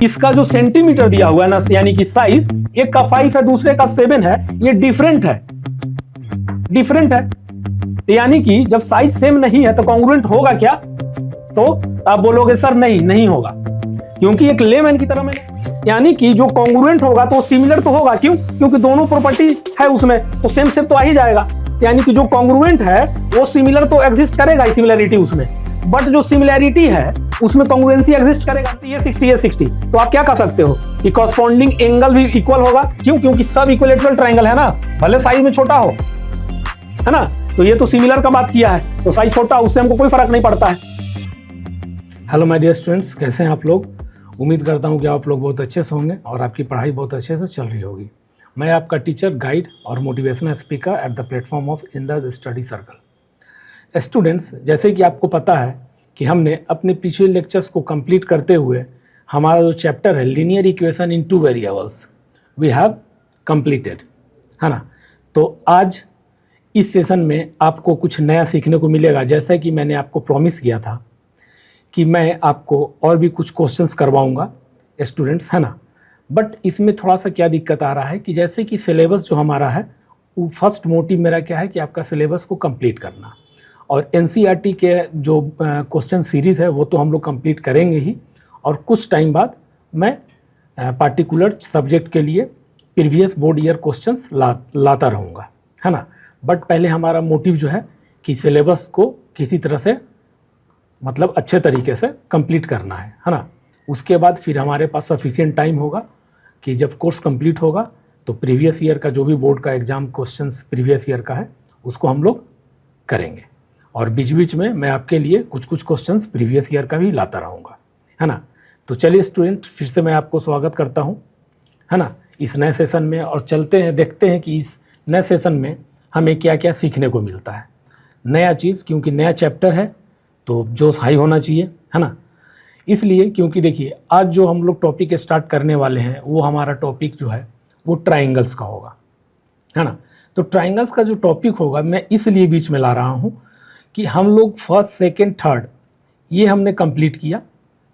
इसका जो सेंटीमीटर दिया हुआ है ना, यानी कि साइज, एक का 5 है दूसरे का 7 है, ये डिफरेंट है, डिफरेंट है। यानी कि जब साइज सेम नहीं है तो कॉन्ग्रुएंट होगा क्या? तो आप बोलोगे सर नहीं, नहीं होगा, क्योंकि एक लेमैन की तरह मैंने, यानी कि जो कॉन्ग्रुएंट होगा तो सिमिलर तो होगा। क्यों? क्योंकि दोनों प्रॉपर्टी है उसमें, तो सेम सेम तो आ ही जाएगा। यानी कि जो कॉन्ग्रुएंट है वो सिमिलर तो एग्जिस्ट करेगा ही, सिमिलरिटी उसमें, बट जो सिमिलरिटी है उसमें कॉन्ग्रुएंसी एग्जिस्ट करेगा। ये 60 ये 60, तो आप क्या कह सकते हो कि कॉरस्पॉन्डिंग एंगल भी इक्वल होगा। क्यों? क्योंकि सब इक्विलेटरल ट्रायंगल है ना, भले साइज में छोटा हो, है ना। तो ये तो सिमिलर का बात किया है, तो साइज छोटा, उससे हमको कोई फर्क नहीं पड़ता है। हेलो माय डियर स्टूडेंट्स, कैसे हैं आप लोग? उम्मीद करता हूं कि आप लोग बहुत अच्छे से होंगे और आपकी पढ़ाई बहुत अच्छे से चल रही होगी। मैं आपका टीचर, गाइड और motivational speaker at the platform of in the study circle. Students, जैसे कि आपको पता है कि हमने अपने पिछले लेक्चर्स को कंप्लीट करते हुए हमारा जो चैप्टर है linear equation in 2 variables we have completed, है ना। तो आज इस सेशन में आपको कुछ नया सीखने को मिलेगा। जैसा कि मैंने आपको प्रॉमिस किया था कि मैं आपको और भी कुछ क्वेश्चंस करवाऊंगा स्टूडेंट्स, है ना। बट इसमें थोड़ा सा क्या दिक्कत आ रहा है कि जैसे कि सिलेबस जो हमारा है, वो फर्स्ट मोटिव मेरा क्या है कि आपका सिलेबस को कंप्लीट करना, और एनसीईआरटी के जो क्वेश्चन सीरीज़ है वो तो हम लोग कंप्लीट करेंगे ही, और कुछ टाइम बाद मैं पार्टिकुलर सब्जेक्ट के लिए प्रीवियस बोर्ड ईयर क्वेश्चंस लाता रहूँगा, है ना। बट पहले हमारा मोटिव जो है कि सिलेबस को किसी तरह से मतलब अच्छे तरीके से कंप्लीट करना है ना। उसके बाद फिर हमारे पास सफिशिएंट टाइम होगा कि जब कोर्स कंप्लीट होगा तो प्रीवियस ईयर का जो भी बोर्ड का एग्ज़ाम क्वेश्चंस प्रीवियस ईयर का है उसको हम लोग करेंगे, और बीच बीच में मैं आपके लिए कुछ कुछ क्वेश्चंस प्रीवियस ईयर का भी लाता रहूँगा, है ना। तो चलिए स्टूडेंट, फिर से मैं आपको स्वागत करता हूँ, है ना, इस नए सेशन में, और चलते हैं, देखते हैं कि इस नए सेशन में हमें क्या क्या सीखने को मिलता है, नया चीज़, क्योंकि नया चैप्टर है तो जोश हाई होना चाहिए, है ना। इसलिए क्योंकि देखिए आज जो हम लोग टॉपिक स्टार्ट करने वाले हैं वो हमारा टॉपिक जो है वो ट्राइंगल्स का होगा, है ना। तो ट्राइंगल्स का जो टॉपिक होगा मैं इसलिए बीच में ला रहा हूँ कि हम लोग फर्स्ट, सेकेंड, थर्ड ये हमने कंप्लीट किया,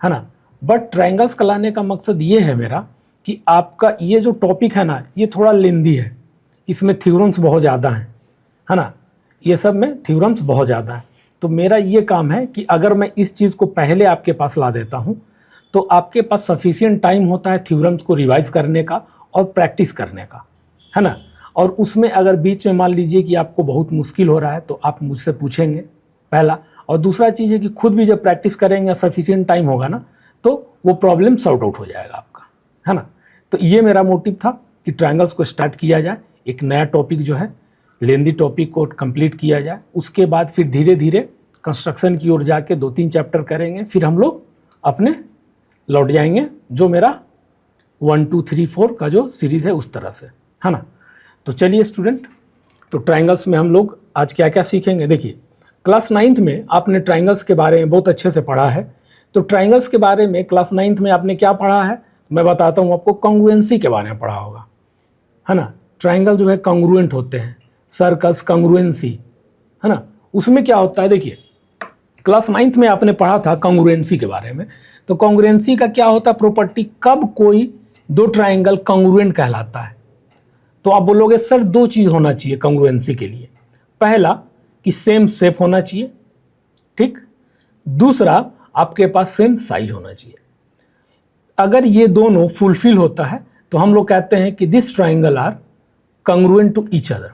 है ना। बट ट्राइंगल्स का लाने का मकसद ये है मेरा कि आपका ये जो टॉपिक है ना ये थोड़ा लेंदी है, इसमें थ्योरम्स बहुत ज़्यादा हैं, है ना। ये सब में थ्योरम्स बहुत ज़्यादा है, तो मेरा ये काम है कि अगर मैं इस चीज़ को पहले आपके पास ला देता हूँ तो आपके पास सफिशिएंट टाइम होता है थ्योरम्स को रिवाइज करने का और प्रैक्टिस करने का, है ना। और उसमें अगर बीच में मान लीजिए कि आपको बहुत मुश्किल हो रहा है तो आप मुझसे पूछेंगे, पहला। और दूसरा चीज़ है कि खुद भी जब प्रैक्टिस करेंगे, सफिशिएंट टाइम होगा ना, तो वो प्रॉब्लम सॉर्ट आउट हो जाएगा आपका, है ना। तो ये मेरा मोटिव था कि ट्रायंगल्स को स्टार्ट किया जाए, एक नया टॉपिक जो है लेंदी टॉपिक को कंप्लीट किया जाए, उसके बाद फिर धीरे धीरे कंस्ट्रक्शन की ओर जाके 2-3 चैप्टर करेंगे, फिर हम लोग अपने लौट जाएंगे जो मेरा 1, 2, 3, 4 का जो सीरीज़ है उस तरह से, है ना। तो चलिए स्टूडेंट, तो ट्राइंगल्स में हम लोग आज क्या क्या सीखेंगे। देखिए क्लास 9th में आपने ट्राइंगल्स के बारे में बहुत अच्छे से पढ़ा है, तो ट्राइंगल्स के बारे में क्लास 9th में आपने क्या पढ़ा है मैं बताता हूँ आपको। कॉन्ग्रुएंसी के बारे में पढ़ा होगा, है ना। ट्राइंगल जो है कॉन्ग्रुएंट होते हैं, सर्कल्स कॉन्ग्रुएंसी, है ना। उसमें क्या होता है, देखिए क्लास 9th में आपने पढ़ा था कॉन्ग्रुएंसी के बारे में। तो कॉन्ग्रुएंसी का क्या होता है प्रॉपर्टी, कब कोई दो ट्राइंगल कॉन्ग्रुएंट कहलाता है। तो आप बोलोगे सर 2 चीज़ होना चाहिए कॉन्ग्रुएंसी के लिए, पहला कि सेम शेप होना चाहिए, ठीक, दूसरा आपके पास सेम साइज होना चाहिए। अगर ये दोनों फुलफिल होता है तो हम लोग कहते हैं कि this triangle are congruent to each other,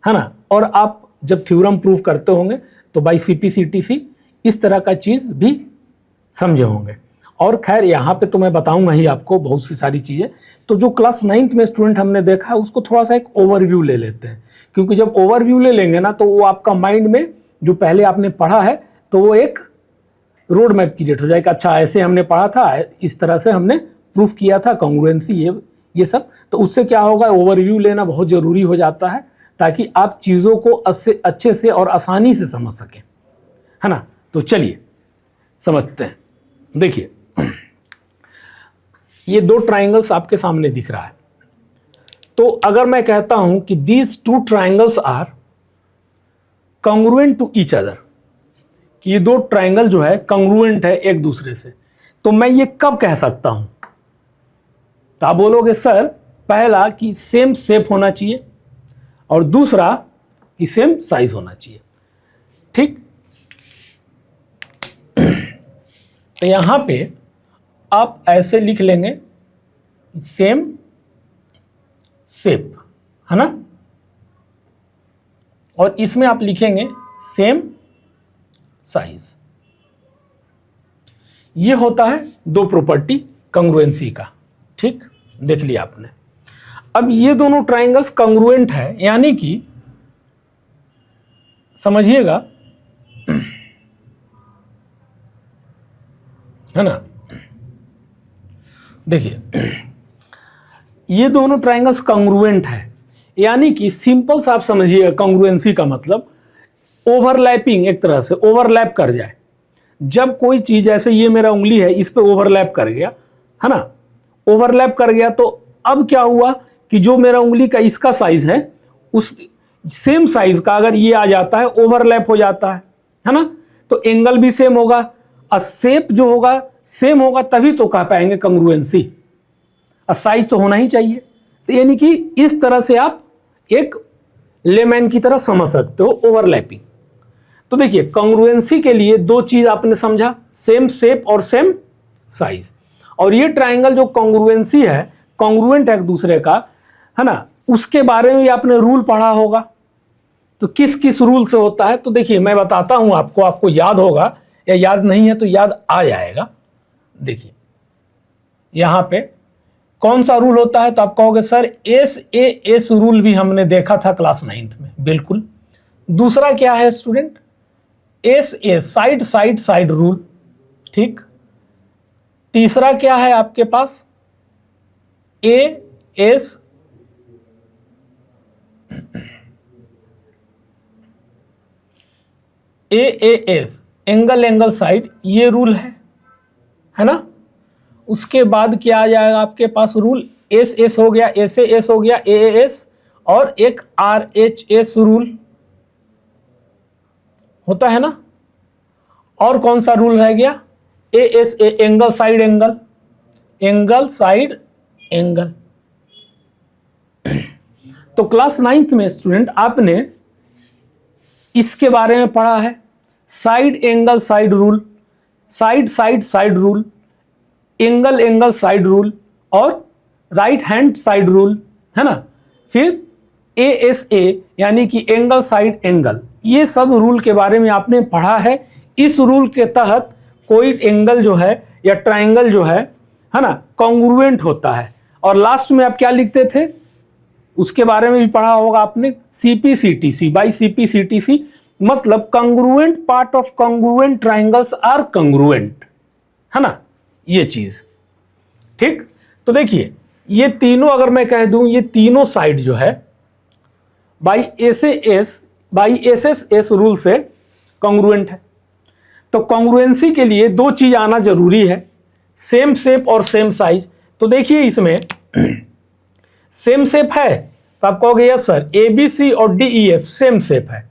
है ना। और आप जब थ्योरम प्रूव करते होंगे तो बाई CPCTC इस तरह का चीज़ भी समझे होंगे। और खैर यहाँ पे तो मैं बताऊंगा ही आपको बहुत सी सारी चीज़ें। तो जो क्लास 9th में स्टूडेंट हमने देखा है उसको थोड़ा सा एक ओवरव्यू ले लेते हैं, क्योंकि जब ओवरव्यू ले लेंगे ना तो वो आपका माइंड में जो पहले आपने पढ़ा है तो वो एक रोड मैप क्रिएट हो जाएगा। अच्छा ऐसे हमने पढ़ा था, इस तरह से हमने प्रूफ किया था कॉन्ग्रुएंसी, ये सब। तो उससे क्या होगा, ओवरव्यू लेना बहुत ज़रूरी हो जाता है ताकि आप चीज़ों को अच्छे से और आसानी से समझ सकें, है ना। तो चलिए समझते हैं। देखिए ये 2 ट्राइंगल्स आपके सामने दिख रहा है, तो अगर मैं कहता हूं कि these 2 triangles are congruent to each other, कि ये 2 ट्राइंगल जो है कॉन्ग्रुएंट है एक दूसरे से, तो मैं ये कब कह सकता हूं, तो आप बोलोगे सर पहला कि सेम शेप होना चाहिए और दूसरा कि सेम साइज होना चाहिए। ठीक, तो यहां पे आप ऐसे लिख लेंगे सेम शेप, है ना, और इसमें आप लिखेंगे सेम साइज। ये होता है दो प्रॉपर्टी कंग्रुएंसी का। ठीक, देख लिया आपने। अब ये दोनों ट्राइंगल्स कंग्रुएंट है, यानी कि समझिएगा, है ना, देखिए ये दोनों ट्राइंगल्स कंग्रुएंट है, यानी कि सिंपल सा आप समझिएगा कंग्रुएंसी का मतलब ओवरलैपिंग, एक तरह से ओवरलैप कर जाए। जब कोई चीज ऐसे, ये मेरा उंगली है, इस पे ओवरलैप कर गया, है ना, ओवरलैप कर गया, तो अब क्या हुआ कि जो मेरा उंगली का इसका साइज है उस सेम साइज का अगर ये आ जाता है, ओवरलैप हो जाता है ना, तो एंगल भी सेम होगा और शेप जो होगा सेम होगा, तभी तो कह पाएंगे कंग्रुएंसी। और साइज तो होना ही चाहिए। तो यानी कि इस तरह से आप एक लेमैन की तरह समझ सकते हो ओवरलैपिंग। तो देखिए कंग्रुएंसी के लिए दो चीज आपने समझा, सेम शेप और सेम साइज। और ये ट्राइंगल जो कंग्रुएंसी है, कंग्रुएंट है एक दूसरे का, है ना, उसके बारे में भी आपने रूल पढ़ा होगा। तो किस किस रूल से होता है, तो देखिए मैं बताता हूं आपको, आपको याद होगा या याद नहीं है तो याद आ जाएगा। देखिए यहां पे कौन सा रूल होता है, तो आप कहोगे सर एस रूल भी हमने देखा था क्लास 9th में। बिल्कुल। दूसरा क्या है student, side side side rule. ठीक। तीसरा क्या है आपके पास, एस एंगल एंगल साइड, ये रूल है ना। उसके बाद क्या आ जाएगा आपके पास रूल, एस हो गया, एस हो गया, एस, और एक RHS रूल होता है ना। और कौन सा रूल रह गया, ASA angle side angle, angle side angle. तो क्लास 9th में स्टूडेंट आपने इसके बारे में पढ़ा है, side angle side rule, side side side rule, angle angle side rule और राइट हैंड साइड रूल, है ना। फिर ASA यानी कि एंगल साइड एंगल, ये सब रूल के बारे में आपने पढ़ा है। इस रूल के तहत कोई एंगल जो है या ट्राइंगल जो है ना, कॉन्ग्रुएंट होता है। और लास्ट में आप क्या लिखते थे, उसके बारे में भी पढ़ा होगा आपने, CPCTC बाई CPCTC, मतलब congruent part of congruent triangles are congruent, है ना, ये चीज। ठीक। तो देखिए ये तीनों अगर मैं कह दूं, ये तीनों साइड जो है बाई SSS रूल से कॉन्ग्रुएंट है। तो कॉन्ग्रुएंसी के लिए दो चीज आना जरूरी है, सेम शेप और सेम साइज। तो देखिए इसमें सेम शेप है तो आप कहोगे यस सर, ABC और DEF सेम शेप है,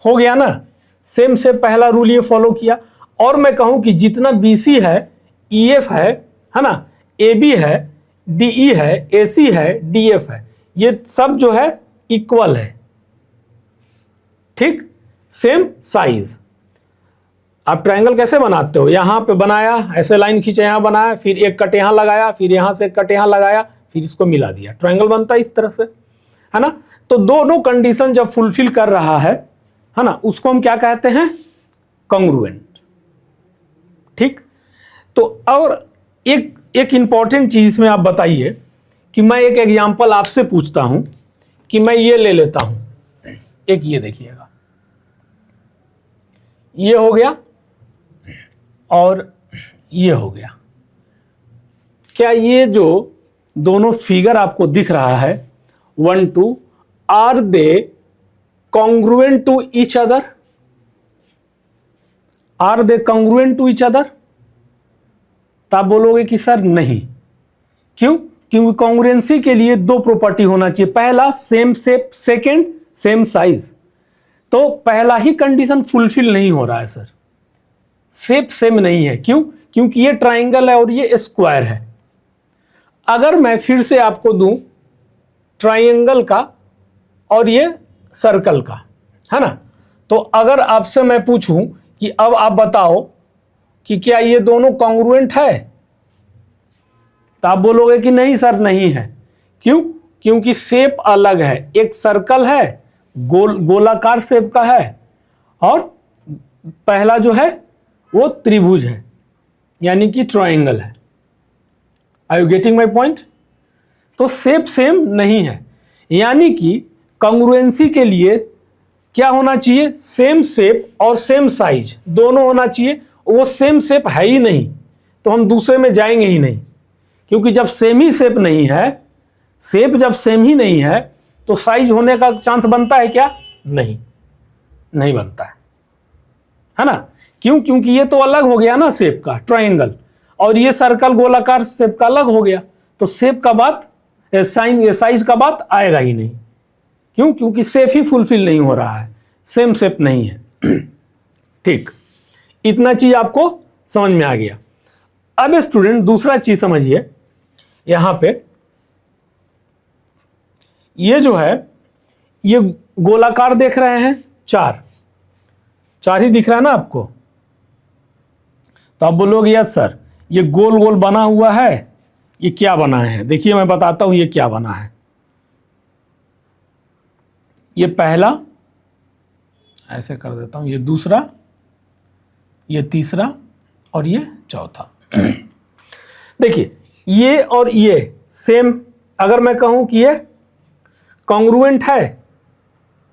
हो गया ना, सेम शेप, पहला रूल ये फॉलो किया। और मैं कहूं कि जितना BC है, EF है ना, AB है, DE है, AC है, DF है, ये सब जो है इक्वल है। ठीक, सेम साइज। आप ट्रायंगल कैसे बनाते हो, यहां पे बनाया, ऐसे लाइन खींचे, यहां बनाया, फिर एक कट यहां लगाया, फिर यहां से कट यहां लगाया, फिर इसको मिला दिया, ट्रायंगल बनता है इस तरह से, है ना। तो दोनों कंडीशन जब फुलफिल कर रहा है ना, उसको हम क्या कहते हैं, कॉन्ग्रुएंट। ठीक। तो और एक इंपॉर्टेंट चीज इसमें आप बताइए कि मैं एक एग्जांपल आपसे पूछता हूं कि मैं ये ले लेता हूं, एक ये देखिएगा, ये हो गया और ये हो गया। क्या ये जो दोनों फिगर आपको दिख रहा है 1 2, are they congruent to each other, are they congruent to each other? तो आप बोलोगे कि सर नहीं। क्यों? क्योंकि कॉन्ग्रुएंसी के लिए दो प्रॉपर्टी होना चाहिए, पहला same shape, second same size. तो पहला ही कंडीशन फुलफिल नहीं हो रहा है सर, शेप सेम नहीं है। क्यों? क्योंकि ये ट्राइंगल है और ये स्क्वायर है। अगर मैं फिर से आपको दूं ट्राइंगल का और ये सर्कल का, है ना, तो अगर आपसे मैं पूछूं कि अब आप बताओ कि क्या ये दोनों कॉन्ग्रुएंट है, तो आप बोलोगे कि नहीं सर नहीं है। क्यों? क्योंकि शेप अलग है, एक सर्कल है, गोलाकार शेप का है, और पहला जो है वो त्रिभुज है, यानी कि ट्रायंगल है। Are you getting my point? तो शेप सेम नहीं है, यानी कि कॉन्ग्रुएंसी के लिए क्या होना चाहिए? सेम शेप और सेम साइज दोनों होना चाहिए। वो सेम शेप है ही नहीं तो हम दूसरे में जाएंगे ही नहीं, क्योंकि जब सेम ही शेप नहीं है, शेप जब सेम ही नहीं है तो साइज होने का चांस बनता है क्या? नहीं, नहीं बनता है ना। क्यों? क्योंकि ये तो अलग हो गया ना शेप का, ट्रायंगल, और ये सर्कल गोलाकार शेप का अलग हो गया, तो शेप का बात, साइज का बात आएगा ही नहीं। क्यों? क्योंकि शेप ही फुलफिल नहीं हो रहा है, सेम शेप नहीं है। ठीक, इतना चीज आपको समझ में आ गया। अब स्टूडेंट दूसरा चीज समझिए, यहां पे ये जो है ये गोलाकार देख रहे हैं, चार ही दिख रहा है ना आपको, तो आप बोलोगे यस सर ये गोल गोल बना हुआ है, ये क्या बना है? देखिए मैं बताता हूं ये क्या बना है। ये पहला, ऐसे कर देता हूं, ये दूसरा, ये तीसरा और ये चौथा। देखिए ये और ये सेम, अगर मैं कहूं कि ये कॉन्ग्रुएंट है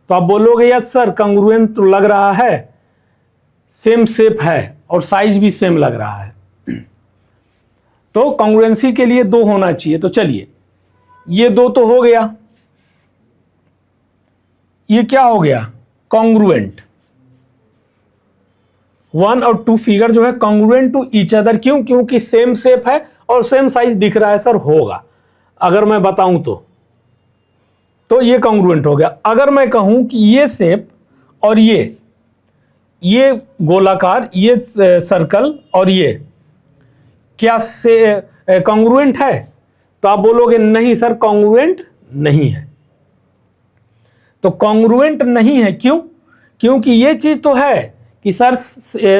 तो आप बोलोगे यस सर कॉन्ग्रुएंट तो लग रहा है, सेम शेप है और साइज भी सेम लग रहा है। तो कॉन्ग्रुएंसी के लिए दो होना चाहिए। तो चलिए ये दो तो हो गया, ये क्या हो गया? कॉन्ग्रुएंट। 1 और 2 फिगर जो है कॉन्ग्रुएंट टू ईच अदर। क्यों? क्योंकि सेम शेप है और सेम साइज दिख रहा है। सर होगा, अगर मैं बताऊं तो ये कॉन्ग्रुएंट हो गया। अगर मैं कहूं कि ये शेप और ये गोलाकार, ये सर्कल और ये क्या से कॉन्ग्रुएंट है, तो आप बोलोगे नहीं सर कॉन्ग्रुएंट नहीं है। तो कॉन्ग्रुएंट नहीं है क्यों? क्योंकि ये चीज तो है कि सर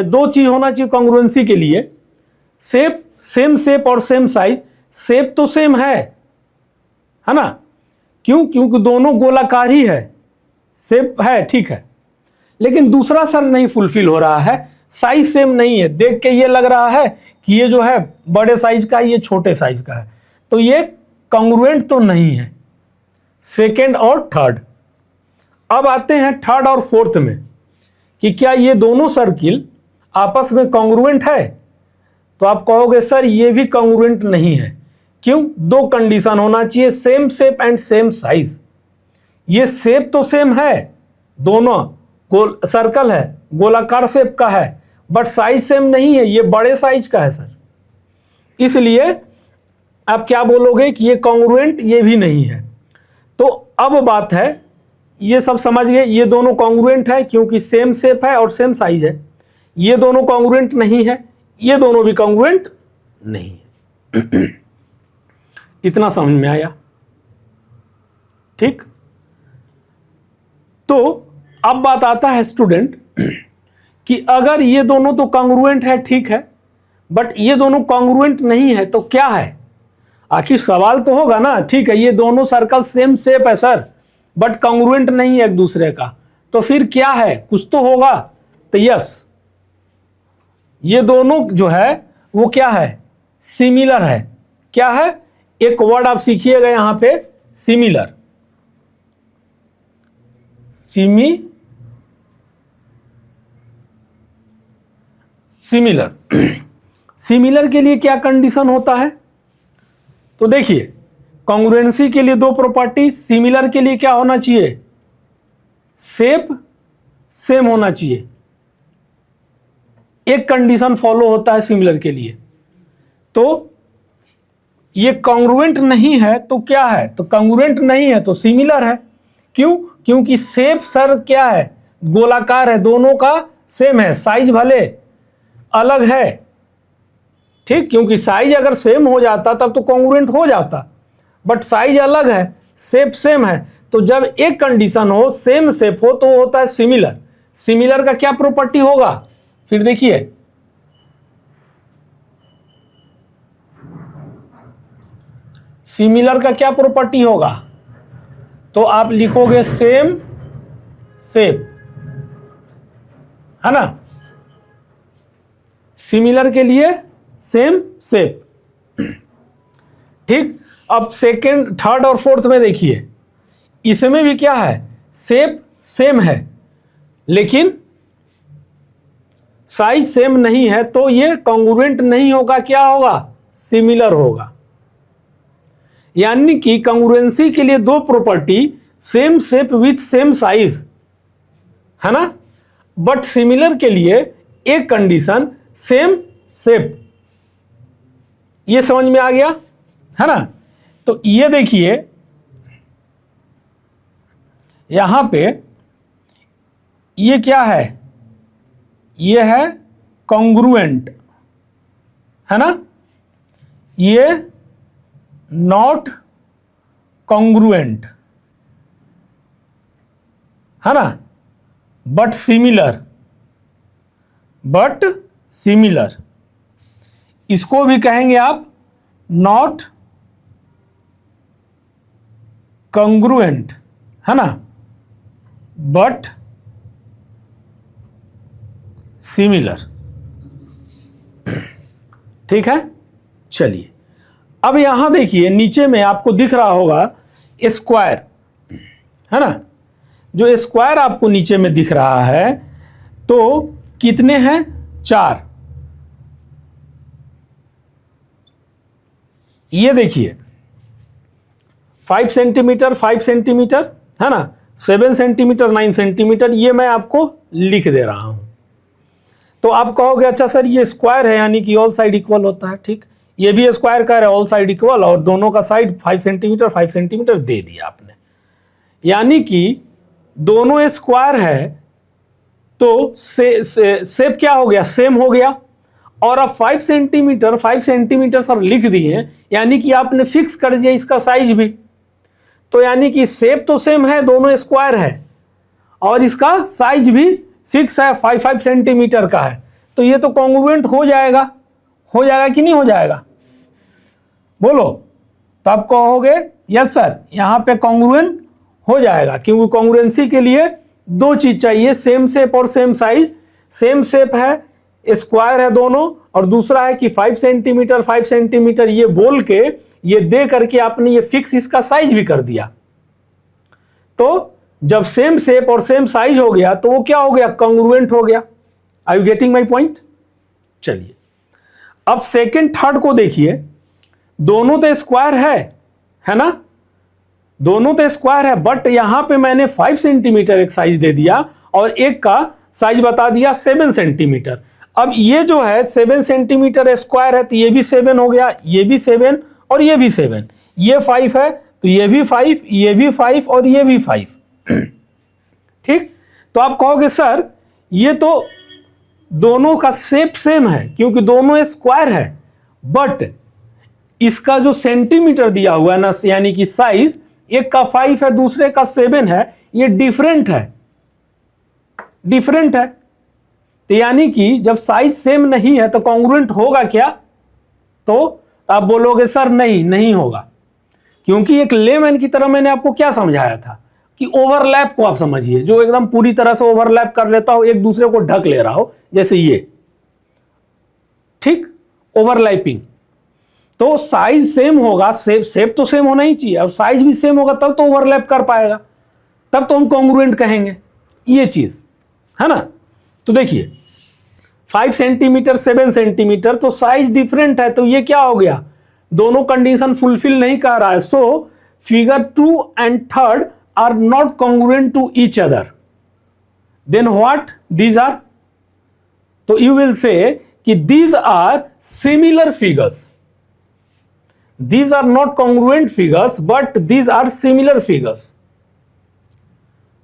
दो चीज होना चाहिए कॉन्ग्रुएंसी के लिए, शेप, सेम शेप और सेम साइज। शेप तो सेम है ना? क्यों? क्योंकि दोनों गोलाकार ही है, शेप है, ठीक है, लेकिन दूसरा सर नहीं फुलफिल हो रहा है, साइज सेम नहीं है। देख के ये लग रहा है कि ये जो है बड़े साइज का है, ये छोटे साइज का है, तो ये कॉन्ग्रुएंट तो नहीं है। सेकेंड और थर्ड। अब आते हैं थर्ड और फोर्थ में कि क्या ये दोनों सर्किल आपस में कॉन्ग्रुएंट है, तो आप कहोगे सर ये भी कॉन्ग्रुएंट नहीं है। क्यों? दो कंडीशन होना चाहिए, same shape and same size. ये शेप तो सेम है, दोनों गोल सर्कल है, गोलाकार शेप का है, बट साइज सेम नहीं है, ये बड़े साइज का है सर। इसलिए आप क्या बोलोगे कि ये कॉन्ग्रुएंट ये भी नहीं है। तो अब बात है, ये सब समझ गए, ये दोनों कॉन्ग्रुएंट है क्योंकि सेम शेप है और सेम साइज है। ये दोनों कॉन्ग्रुएंट नहीं है, ये दोनों भी कॉन्ग्रुएंट नहीं है। इतना समझ में आया? ठीक। तो अब बात आता है स्टूडेंट कि अगर ये दोनों तो कॉन्ग्रुएंट है, ठीक है, बट ये दोनों कॉन्ग्रुएंट नहीं है तो क्या है? आखिर सवाल तो होगा ना, ठीक है ये दोनों सर्कल सेम शेप है सर, बट कॉन्ग्रुएंट नहीं है एक दूसरे का, तो फिर क्या है? कुछ तो होगा। तो यस, ये दोनों जो है वो क्या है? सिमिलर है। क्या है? एक वर्ड आप सीखिएगा यहां पे, सिमिलर। सिमिलर सिमिलर के लिए क्या कंडीशन होता है? तो देखिए कॉन्ग्रुएंसी के लिए दो प्रॉपर्टी, सिमिलर के लिए क्या होना चाहिए? शेप सेम होना चाहिए। एक कंडीशन फॉलो होता है सिमिलर के लिए। तो ये कॉन्ग्रुएंट नहीं है तो क्या है? तो कॉन्ग्रुएंट नहीं है तो सिमिलर है। क्यों? क्योंकि शेप सर क्या है? गोलाकार है, दोनों का सेम है, साइज भले अलग है, ठीक, क्योंकि साइज अगर सेम हो जाता तब तो कॉन्ग्रुएंट हो जाता, बट साइज अलग है, शेप सेम है। तो जब एक कंडीशन हो सेम शेप हो तो होता है सिमिलर। सिमिलर का क्या प्रॉपर्टी होगा, फिर देखिए, सिमिलर का क्या प्रॉपर्टी होगा, तो आप लिखोगे सेम शेप, है ना, सिमिलर के लिए सेम शेप। ठीक, अब सेकंड, थर्ड और फोर्थ में देखिए, इसमें भी क्या है, शेप सेम है लेकिन साइज सेम नहीं है, तो ये कॉन्ग्रुएंट नहीं होगा, क्या होगा, सिमिलर होगा। यानी कि कॉन्ग्रुएंसी के लिए दो property, same shape with same size, है ना, बट सिमिलर के लिए एक कंडीशन सेम शेप। ये समझ में आ गया, है ना। तो ये देखिए यहां पे ये क्या है, ये है कॉन्ग्रुएंट, है ना, ये नॉट कॉन्ग्रुएंट, है ना, बट सिमिलर, बट सिमिलर। इसको भी कहेंगे आप नॉट कॉन्ग्रुएंट, है ना, बट सिमिलर। ठीक है, चलिए अब यहां देखिए नीचे में आपको दिख रहा होगा स्क्वायर, है ना, जो स्क्वायर आपको नीचे में दिख रहा है, तो कितने हैं, 4। ये देखिए 5 सेंटीमीटर 5 सेंटीमीटर, है ना, 7 सेंटीमीटर 9 सेंटीमीटर, ये मैं आपको लिख दे रहा हूं। तो आप कहोगे अच्छा सर ये स्क्वायर है यानी कि ऑल साइड इक्वल होता है। ठीक, ये भी स्क्वायर का है, ऑल साइड इक्वल, और दोनों का साइड 5 सेंटीमीटर 5 सेंटीमीटर दे दिया आपने, यानी कि दोनों स्क्वायर है तो शेप क्या हो गया, सेम हो गया। और अब 5 सेंटीमीटर 5 सेंटीमीटर सब लिख दिए, यानी कि आपने फिक्स कर दिया इसका साइज भी, तो यानी कि शेप तो सेम है, दोनों स्क्वायर है, और इसका साइज भी फिक्स है, 5 सेंटीमीटर का है, तो ये तो कॉन्ग्रुएंट हो जाएगा कि नहीं हो जाएगा, बोलो। तो आप कहोगे यस सर, यहां पे कॉन्ग्रुएंट हो जाएगा, क्योंकि कॉन्ग्रुएंसी के लिए दो चीज चाहिए, सेम शेप और सेम साइज। सेम शेप है, स्क्वायर है दोनों, और दूसरा है कि 5 सेंटीमीटर 5 सेंटीमीटर, ये बोल के, ये दे करके आपने ये फिक्स इसका साइज भी कर दिया। तो जब सेम शेप और सेम साइज हो गया तो वो क्या हो गया, कॉन्ग्रुएंट हो गया। Are you getting my point. चलिए अब सेकंड थर्ड को देखिए, दोनों तो स्क्वायर है ना, दोनों तो स्क्वायर है, बट यहां पे मैंने 5 सेंटीमीटर एक साइज दे दिया और एक का साइज बता दिया 7 सेंटीमीटर। अब ये जो है 7 सेंटीमीटर स्क्वायर है, तो ये भी 7 हो गया, ये भी 7 और ये भी 7, ये 5 है तो ये भी 5, ये भी 5 और ये भी 5। ठीक, तो आप कहोगे सर ये तो दोनों का शेप सेम है क्योंकि दोनों स्क्वायर है, बट इसका जो सेंटीमीटर दिया हुआ है ना, यानी कि साइज, एक का 5 है दूसरे का 7 है, ये डिफरेंट है, डिफरेंट है। तो यानी कि जब साइज सेम नहीं है तो कॉन्ग्रुएंट होगा क्या, तो आप बोलोगे सर नहीं होगा, क्योंकि एक लेमैन की तरह मैंने आपको क्या समझाया था कि ओवरलैप को आप समझिए, जो एकदम पूरी तरह से ओवरलैप कर लेता हो, एक दूसरे को ढक ले रहा हो, जैसे ये, ठीक, ओवरलैपिंग। तो साइज सेम होगा, शेप तो सेम होना ही चाहिए, और साइज भी सेम होगा तब तो ओवरलैप कर पाएगा, तब तो हम कॉन्ग्रुएंट कहेंगे, ये चीज है ना। तो देखिए 5 सेंटीमीटर 7 सेंटीमीटर, तो साइज डिफरेंट है, तो ये क्या हो गया, दोनों कंडीशन फुलफिल नहीं कर रहा है। So figure 2 and 3 are not congruent to each other, then what these are, तो यू विल से कि these are similar figures, these are not congruent figures but these are similar figures,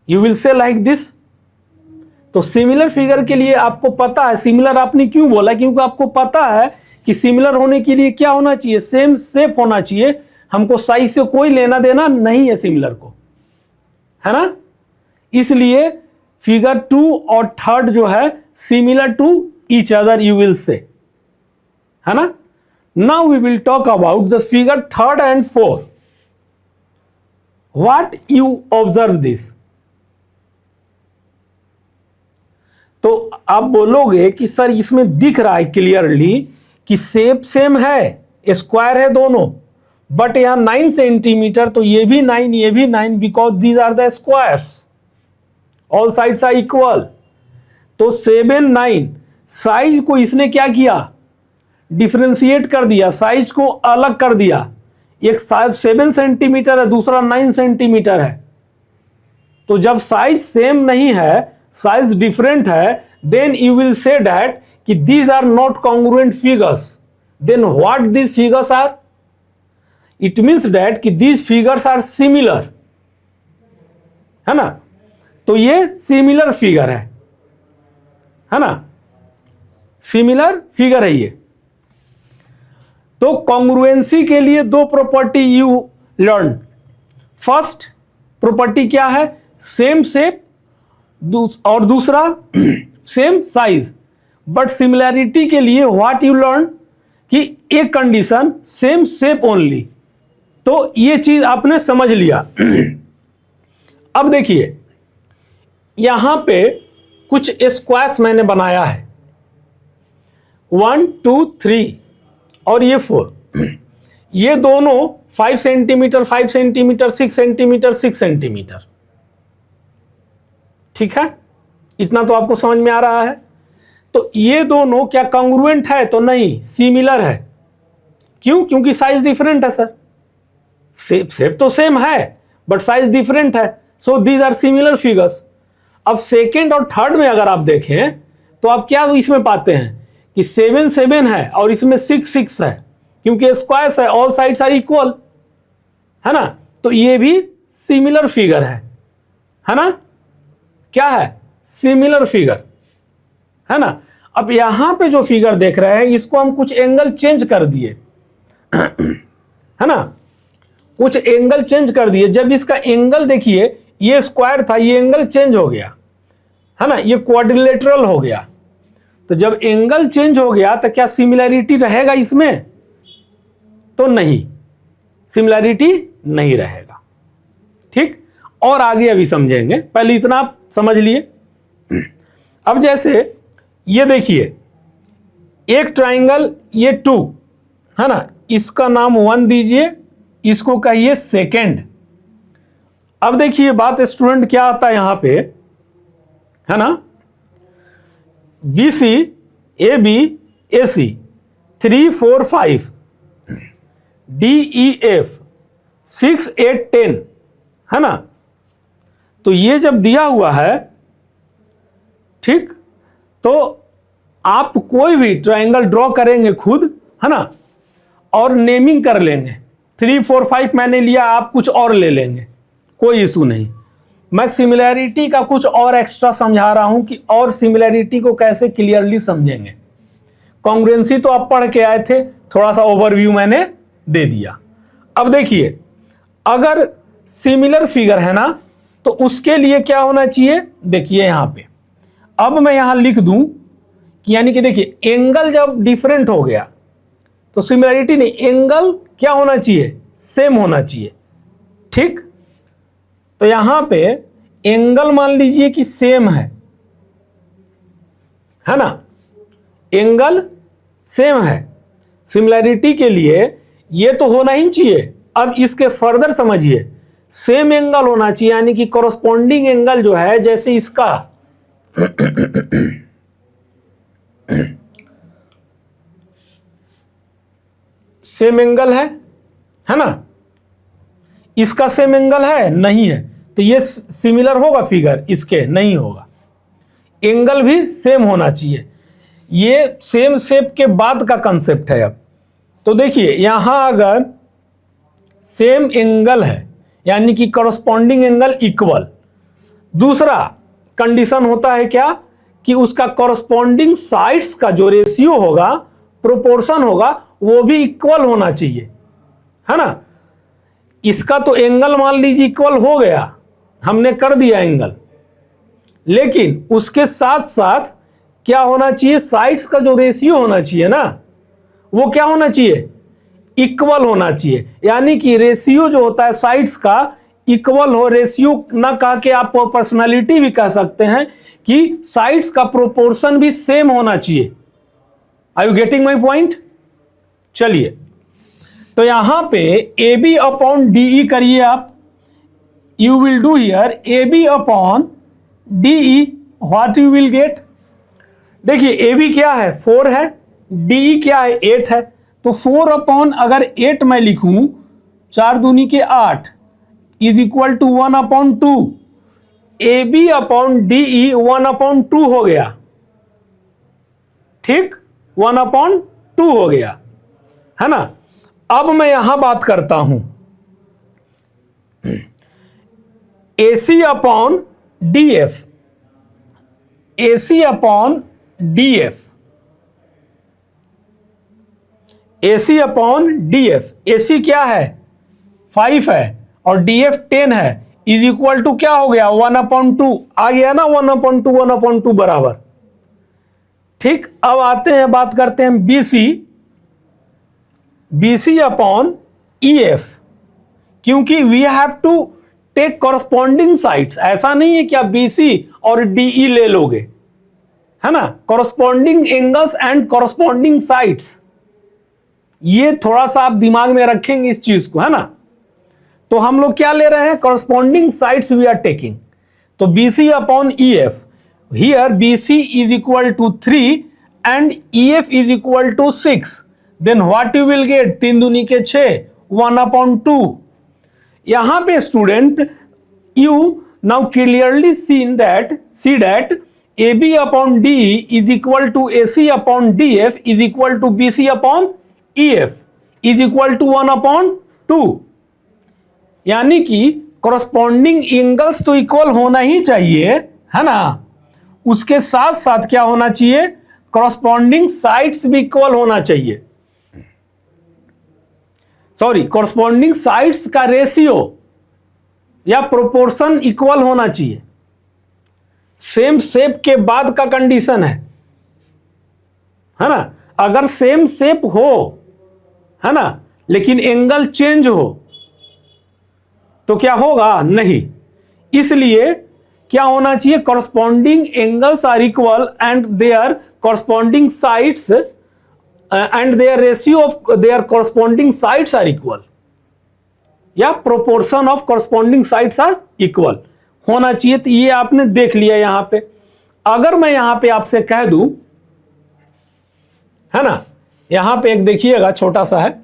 you will say like this। तो similar figure के लिए आपको पता है, similar आपने क्यों बोला, क्योंकि आपको पता है कि सिमिलर होने के लिए क्या होना चाहिए, सेम शेप होना चाहिए। हमको साइज से कोई लेना देना नहीं है सिमिलर को, है ना। इसलिए फिगर 2 और 3 जो है similar to each other you will say, है ना। Now we will talk about the figure 3 and 4. What you observe this. तो आप बोलोगे कि सर इसमें दिख रहा है क्लियरली कि शेप सेम है, स्क्वायर है दोनों, बट यहां 9 सेंटीमीटर, तो ये भी 9 ये भी 9, because these are the squares, all sides are equal. तो 7 9 साइज को इसने क्या किया, डिफरेंशिएट कर दिया, साइज को अलग कर दिया। एक 7 सेंटीमीटर है, दूसरा 9 सेंटीमीटर है। तो जब साइज सेम नहीं है, साइज डिफरेंट है, then you will say that कि these are not congruent figures. Then what these figures are, it means that कि दीज फिगर्स आर सिमिलर, है ना। तो ये सिमिलर फिगर है ना, सिमिलर फिगर है ये। तो कॉन्ग्रुएंसी के लिए 2 property you learn. First property क्या है, सेम शेप, और दूसरा सेम साइज। बट सिमिलैरिटी के लिए व्हाट यू लर्न कि एक कंडीशन सेम शेप ओनली। तो ये चीज आपने समझ लिया। अब देखिए यहां पे कुछ स्क्वायर्स मैंने बनाया है, 1 2 3 और ये 4। ये दोनों 5 सेंटीमीटर 5 सेंटीमीटर 6 सेंटीमीटर 6 सेंटीमीटर, ठीक है। इतना तो आपको समझ में आ रहा है। तो ये दोनों क्या कॉन्ग्रुएंट है, तो नहीं, सिमिलर है। क्यों, क्योंकि साइज डिफरेंट है सर। शेप तो सेम है बट साइज डिफरेंट है, so these are similar figures. अब सेकेंड और थर्ड में अगर आप देखें तो आप क्या इसमें पाते हैं कि 7 7 है और इसमें 6 6 है, क्योंकि स्क्वायर्स है, ऑल साइड्स आर इक्वल, है ना। तो ये भी सिमिलर फिगर है ना, क्या है, सिमिलर फिगर, है ना। अब यहां पे जो फिगर देख रहे हैं इसको हम कुछ एंगल चेंज कर दिए, है ना, कुछ एंगल चेंज कर दिए। जब इसका एंगल देखिए, ये स्क्वायर था, ये एंगल चेंज हो गया, है ना, ये क्वाड्रिलेटरल हो गया। तो जब एंगल चेंज हो गया तो क्या सिमिलैरिटी रहेगा इसमें, तो नहीं, सिमिलैरिटी नहीं रहेगा, ठीक। और आगे अभी समझेंगे, पहले इतना आप समझ लिए। अब जैसे ये देखिए, एक ट्राइंगल, ये 2 है ना, इसका नाम 1 दीजिए, इसको कहिए सेकेंड। अब देखिए बात स्टूडेंट क्या आता है यहां पे, है ना, BC AB AC 3 4 5 DEF 6 8 10, है ना। तो ये जब दिया हुआ है, ठीक, तो आप कोई भी ट्राइंगल ड्रॉ करेंगे खुद, है ना, और नेमिंग कर लेंगे। 3 4 5 मैंने लिया, आप कुछ और ले लेंगे, कोई इशू नहीं। मैं सिमिलैरिटी का कुछ और एक्स्ट्रा समझा रहा हूं कि और सिमिलैरिटी को कैसे क्लियरली समझेंगे। कॉन्ग्रुएंसी तो आप पढ़ के आए थे, थोड़ा सा ओवरव्यू मैंने दे दिया। अब देखिए, अगर सिमिलर फिगर है ना, तो उसके लिए क्या होना चाहिए, देखिए यहां पे, अब मैं यहां लिख दूं कि यानी कि देखिए एंगल जब डिफरेंट हो गया तो सिमिलैरिटी नहीं, एंगल क्या होना चाहिए, सेम होना चाहिए, ठीक। तो यहां पे एंगल मान लीजिए कि सेम है ना, एंगल सेम है। सिमिलैरिटी के लिए ये तो होना ही चाहिए। अब इसके फर्दर समझिए, सेम एंगल होना चाहिए, यानी कि कॉरस्पॉन्डिंग एंगल जो है, जैसे इसका सेम एंगल है ना, इसका सेम एंगल है, नहीं है, तो ये सिमिलर होगा फिगर, इसके नहीं होगा। एंगल भी सेम होना चाहिए। ये सेम शेप के बाद का कंसेप्ट है। अब तो देखिए यहां अगर सेम एंगल है, यानी कि कॉरस्पॉन्डिंग एंगल इक्वल, दूसरा कंडीशन होता है क्या कि उसका कॉरस्पॉन्डिंग साइड्स का जो रेशियो होगा प्रोपोर्शन होगा वो भी इक्वल होना चाहिए, है ना। इसका तो एंगल मान लीजिए इक्वल हो गया, हमने कर दिया एंगल, लेकिन उसके साथ साथ क्या होना चाहिए, साइड्स का जो रेशियो होना चाहिए ना, वो क्या होना चाहिए, इक्वल होना चाहिए। यानी कि रेशियो जो होता है साइड्स का इक्वल हो, रेशियो ना कह के आप पर्सनालिटी भी कह सकते हैं कि साइड्स का प्रोपोर्शन भी सेम होना चाहिए। Are you getting my point? चलिए, तो यहां पे A B upon D E करिए आप। You will do here A B upon D E, what you will get. देखिए ए बी क्या है 4 है, डी ई क्या है 8 है, तो 4 अपॉन अगर 8 मैं लिखूं, 4 दूनी के 8 is equal to 1 upon 2। A B upon D E 1 upon 2 हो गया, ठीक, 1 अपॉन 2 हो गया, है ना। अब मैं यहां बात करता हूं ए सी अपॉन डी एफ, ए सी अपॉन डी एफ, ए सी अपॉन डी एफ। ए सी क्या है 5 है और डी एफ 10 है, इज इक्वल टू क्या हो गया 1 अपॉन 2 आ गया ना, 1 अपॉन 2 1 अपॉन 2 बराबर, ठीक। अब आते हैं बात करते हैं B C, B C upon E F, क्योंकि we have to take corresponding sides. ऐसा नहीं है कि आप बी सी और डी ई ले लोगे, है ना, corresponding angles and corresponding sides, ये थोड़ा सा आप दिमाग में रखेंगे इस चीज को, है ना। तो हम लोग क्या ले रहे हैं, corresponding sides we are taking. तो B C upon E F, here B C is equal to 3 and E F is equal to 6, then what you will get, 3 दूनी के 6, 1 अपॉन 2। यहां पे student you now clearly see that A B upon D is equal to A C upon D F is equal to B C upon E F is equal to 1 upon 2। यानी कि corresponding angles तो equal होना ही चाहिए, है ना, उसके साथ साथ क्या होना चाहिए, कॉरस्पॉन्डिंग साइड्स भी इक्वल होना चाहिए। सॉरी, कॉरस्पॉन्डिंग साइड्स का रेशियो या प्रोपोर्शन इक्वल होना चाहिए। सेम शेप के बाद का कंडीशन है ना। अगर सेम शेप हो, है ना, लेकिन एंगल चेंज हो तो क्या होगा, नहीं। इसलिए क्या होना चाहिए, corresponding angles are equal and their corresponding sides and their ratio of their corresponding sides are equal, या proportion of corresponding sides are equal होना चाहिए। तो ये आपने देख लिया यहां पे। अगर मैं यहां पे आपसे कह दूं, है ना, यहां पे एक देखिएगा छोटा सा है,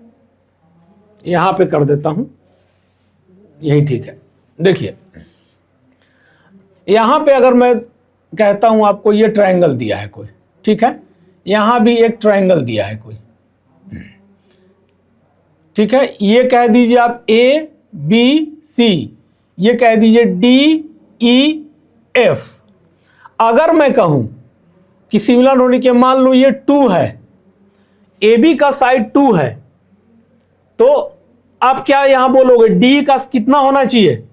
यहां पे कर देता हूं, यही ठीक है। देखिए यहां पे अगर मैं कहता हूं आपको ये ट्रायंगल दिया है कोई, ठीक है, यहां भी एक ट्रायंगल दिया है कोई, ठीक है, ये कह दीजिए आप ए बी सी, ये कह दीजिए डी ई एफ। अगर मैं कहूं कि सिमिलर होने के, मान लो ये 2 है, ए बी का साइड 2 है, तो आप क्या यहां बोलोगे, डी का कितना होना चाहिए।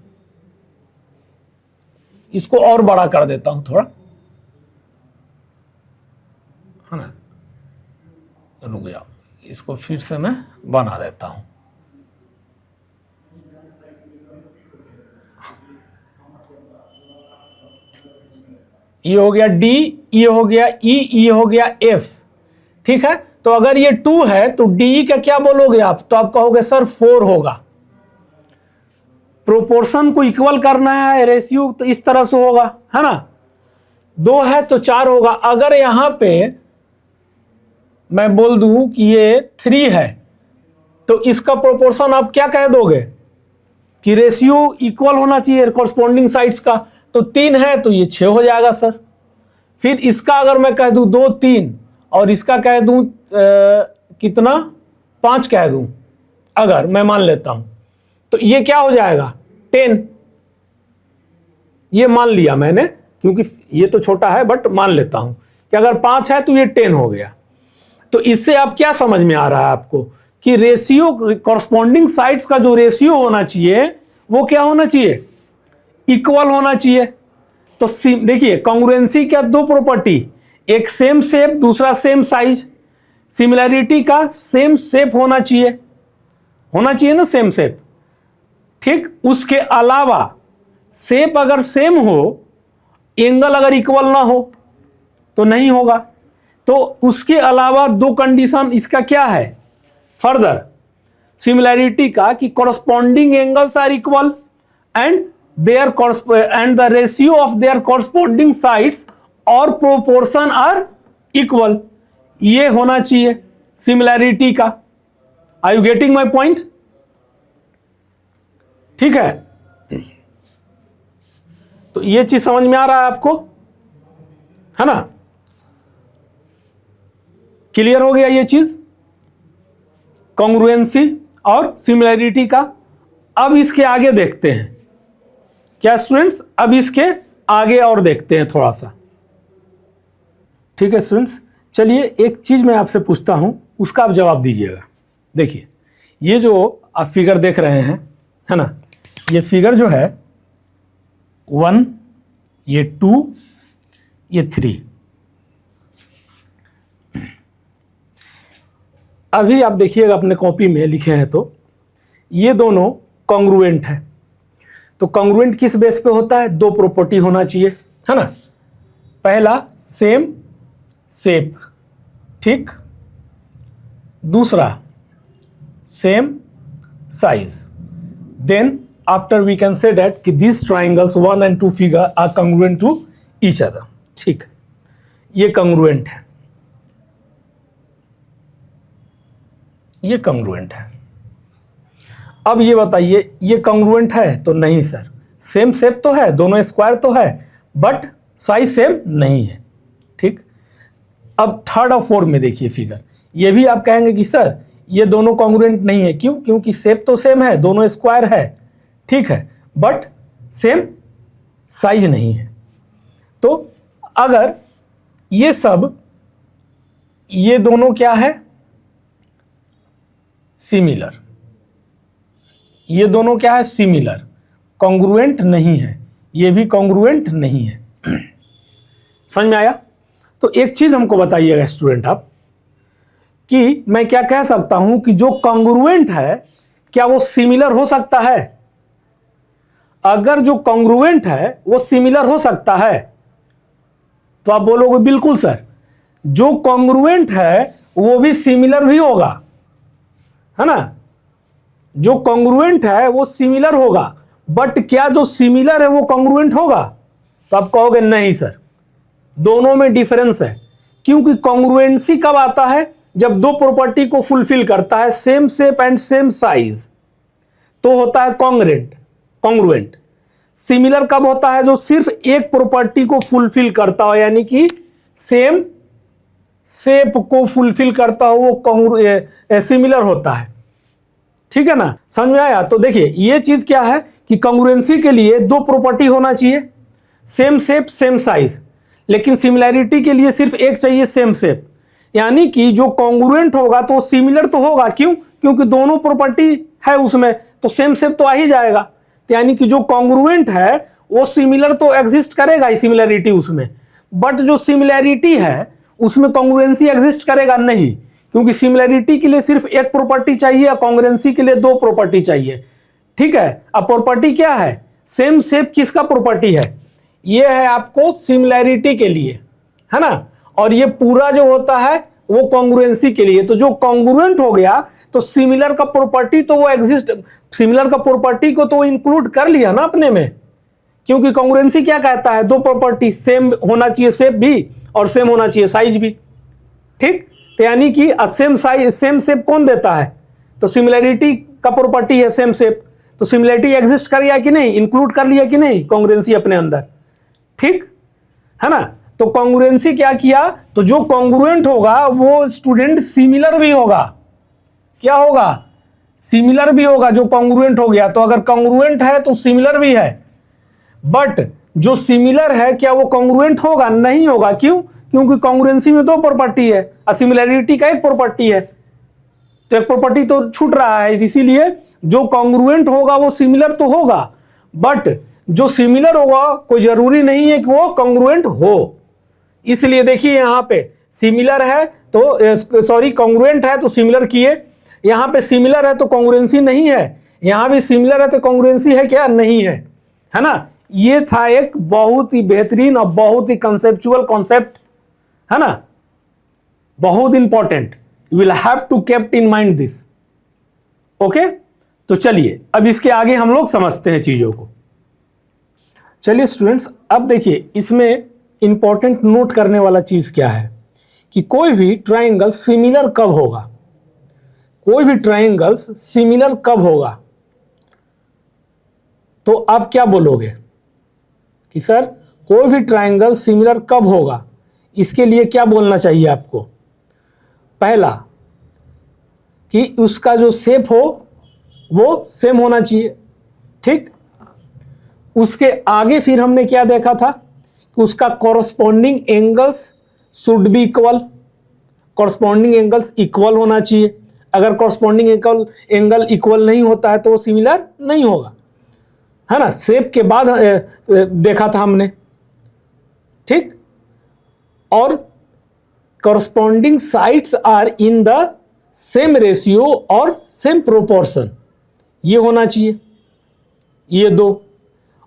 इसको और बड़ा कर देता हूं थोड़ा, है ना, रुक जाओ, इसको फिर से मैं बना देता हूं। ये हो गया डी, ये हो गया ई, ये हो गया एफ, ठीक है। तो अगर ये 2 है तो डी का क्या बोलोगे आप, तो आप कहोगे सर 4 होगा। प्रोपोर्शन को इक्वल करना है, रेशियो तो इस तरह से होगा, है ना, 2 है तो 4 होगा। अगर यहां पे मैं बोल दूं कि ये 3 है, तो इसका प्रोपोर्शन आप क्या कह दोगे कि रेशियो इक्वल होना चाहिए कॉरस्पॉन्डिंग साइड्स का। तो 3 है तो ये 6 हो जाएगा सर। फिर इसका अगर मैं कह दूं 2 3 और इसका कह दूं कितना 5 कह दूं, अगर मैं मान लेता हूं, तो ये क्या हो जाएगा 10। ये मान लिया मैंने, क्योंकि ये तो छोटा है, बट मान लेता हूं कि अगर 5 है तो ये 10 हो गया। तो इससे आप क्या समझ में आ रहा है आपको कि रेशियो, कॉरस्पॉन्डिंग साइड्स का जो रेशियो होना चाहिए वो क्या होना चाहिए, इक्वल होना चाहिए। तो देखिए कॉन्ग्रुएंसी क्या, दो प्रॉपर्टी, एक सेम शेप दूसरा सेम साइज। सिमिलैरिटी का सेम शेप होना चाहिए ना, सेम शेप। ठीक, उसके अलावा शेप अगर सेम हो, एंगल अगर इक्वल ना हो तो नहीं होगा। तो उसके अलावा दो कंडीशन इसका क्या है फर्दर सिमिलैरिटी का, कि corresponding angles are equal and the ratio of their corresponding sides और प्रोपोर्शन आर इक्वल। ये होना चाहिए सिमिलैरिटी का। Are you getting my point? ठीक है, तो ये चीज समझ में आ रहा है आपको, है ना? क्लियर हो गया ये चीज, कॉन्ग्रुएंसी और सिमिलैरिटी का। अब इसके आगे देखते हैं क्या स्टूडेंट्स, अब इसके आगे और देखते हैं थोड़ा सा। ठीक है स्टूडेंट्स, चलिए एक चीज मैं आपसे पूछता हूं, उसका आप जवाब दीजिएगा। देखिए ये जो आप फिगर देख रहे हैं, है ना, ये फिगर जो है 1, ये 2, ये 3। अभी आप देखिएगा अपने कॉपी में लिखे हैं तो ये दोनों कॉन्ग्रुएंट है। तो कॉन्ग्रुएंट किस बेस पे होता है, दो प्रॉपर्टी होना चाहिए, है ना। पहला सेम शेप, ठीक, दूसरा same size. Then after we can say that कि this triangles 1 and 2 figure are congruent to each other. ठीक, ये कॉन्ग्रुएंट है, ये कॉन्ग्रुएंट है। अब ये बताइए ये कॉन्ग्रुएंट है तो नहीं सर, सेम शेप तो है, दोनों स्क्वायर तो है, बट साइज सेम नहीं है। ठीक, अब थर्ड और फोर्थ में देखिए फिगर, ये भी आप कहेंगे कि सर ये दोनों कॉन्ग्रुएंट नहीं है। क्यों? क्योंकि शेप तो सेम है, दोनों स्क्वायर है, ठीक है, बट सेम साइज नहीं है। तो अगर ये सब, ये दोनों क्या है, सिमिलर, ये दोनों क्या है, सिमिलर, कॉन्ग्रुएंट नहीं है, ये भी कॉन्ग्रुएंट नहीं है। समझ में आया? तो एक चीज हमको बताइएगा स्टूडेंट आप, कि मैं क्या कह सकता हूं कि जो कॉन्ग्रुएंट है क्या वो सिमिलर हो सकता है? अगर जो कॉन्ग्रुएंट है वो सिमिलर हो सकता है तो आप बोलोगे बिल्कुल सर, जो कॉन्ग्रुएंट है वो भी सिमिलर भी होगा, है ना। जो कॉन्ग्रुएंट है वो सिमिलर होगा, बट क्या जो सिमिलर है वो कॉन्ग्रुएंट होगा? तो आप कहोगे नहीं सर, दोनों में डिफरेंस है। क्योंकि कॉन्ग्रुएंसी कब आता है? जब दो प्रॉपर्टी को फुलफिल करता है, same shape and same size, तो होता है कॉन्ग्रुएंट। सिमिलर कब होता है? जो सिर्फ एक प्रॉपर्टी को फुलफिल करता हो, यानी कि सेम शेप को फुलफिल करता हो, वो सिमिलर होता है। ठीक है ना, समझ में आया? तो देखिए ये चीज क्या है कि कॉन्ग्रुएंसी के लिए दो प्रॉपर्टी होना चाहिए, सेम शेप सेम साइज, लेकिन सिमिलैरिटी के लिए सिर्फ एक चाहिए, सेम शेप। यानी कि जो कॉन्ग्रुएंट होगा तो सिमिलर तो होगा। क्यों? क्योंकि दोनों प्रॉपर्टी है उसमें, तो सेम शेप तो आ ही जाएगा। तो यानी कि जो कॉन्ग्रुएंट है वो सिमिलर तो एग्जिस्ट करेगा ही, सिमिलैरिटी उसमें, बट जो सिमिलैरिटी है उसमें कॉन्ग्रुएंसी एग्जिस्ट करेगा नहीं, क्योंकि सिमिलैरिटी के लिए सिर्फ एक प्रॉपर्टी चाहिए और कॉन्ग्रुएंसी के लिए दो प्रॉपर्टी चाहिए। ठीक है, अब प्रॉपर्टी क्या है? सेम शेप किसका प्रॉपर्टी है? ये है आपको सिमिलैरिटी के लिए, है ना, और ये पूरा जो होता है वो कॉन्ग्रुएंसी के लिए। तो जो कॉन्ग्रुएंट हो गया तो सिमिलर का प्रॉपर्टी तो वो एग्जिस्ट, सिमिलर का प्रॉपर्टी को तो इंक्लूड कर लिया ना अपने में, क्योंकि कॉन्ग्रुएंसी क्या कहता है? दो प्रॉपर्टी सेम होना चाहिए, शेप भी, और सेम होना चाहिए साइज भी। ठीक, तो यानी कि सेम साइज सेम शेप कौन देता है? तो सिमिलैरिटी का प्रॉपर्टी है सेम शेप, तो सिमिलैरिटी एग्जिस्ट कर गया कि नहीं, इंक्लूड कर लिया कि नहीं कॉन्ग्रुएंसी अपने अंदर। ठीक है ना, तो कॉन्ग्रुएंसी क्या किया? तो जो कॉन्ग्रुएंट होगा वो स्टूडेंट सिमिलर भी होगा। क्या होगा? सिमिलर भी होगा। जो कॉन्ग्रुएंट हो गया, तो अगर कॉन्ग्रुएंट है तो सिमिलर भी है, बट जो सिमिलर है क्या वो कॉन्ग्रुएंट होगा? नहीं होगा। क्यों? क्योंकि कॉन्ग्रुएंसी में दो प्रॉपर्टी है और सिमिलैरिटी का एक प्रॉपर्टी है, तो एक प्रॉपर्टी तो छूट रहा है। इसीलिए जो कॉन्ग्रुएंट होगा वो सिमिलर तो होगा, बट जो सिमिलर होगा कोई जरूरी नहीं है कि वो कॉन्ग्रुएंट हो। इसलिए देखिए यहाँ पे सिमिलर है तो सॉरी कॉन्ग्रुएंट है तो सिमिलर किए, यहाँ पे सिमिलर है तो कॉन्ग्रुएंसी नहीं है, यहाँ भी सिमिलर है तो कॉन्ग्रुएंसी है क्या, नहीं है, है ना। ये था एक बहुत ही बेहतरीन और बहुत ही कंसेप्चुअल कॉन्सेप्ट, है ना, बहुत important. You will have to keep in mind this. Okay, तो चलिए अब इसके आगे हम लोग समझते हैं चीजों को। चलिए स्टूडेंट्स, अब देखिए इसमें इंपॉर्टेंट नोट करने वाला चीज क्या है कि कोई भी ट्रायंगल सिमिलर कब होगा, कोई भी ट्रायंगल्स सिमिलर कब होगा। तो आप क्या बोलोगे कि सर कोई भी ट्रायंगल सिमिलर कब होगा, इसके लिए क्या बोलना चाहिए आपको। पहला कि उसका जो शेप हो वो सेम होना चाहिए, ठीक। उसके आगे फिर हमने क्या देखा था कि उसका corresponding angles should be equal, corresponding angles equal होना चाहिए। अगर कॉरस्पॉन्डिंग एंगल इक्वल नहीं होता है तो वो सिमिलर नहीं होगा, है ना। शेप के बाद देखा था हमने, ठीक। और corresponding sides are in the same ratio और सेम प्रोपोर्शन, ये होना चाहिए, ये दो।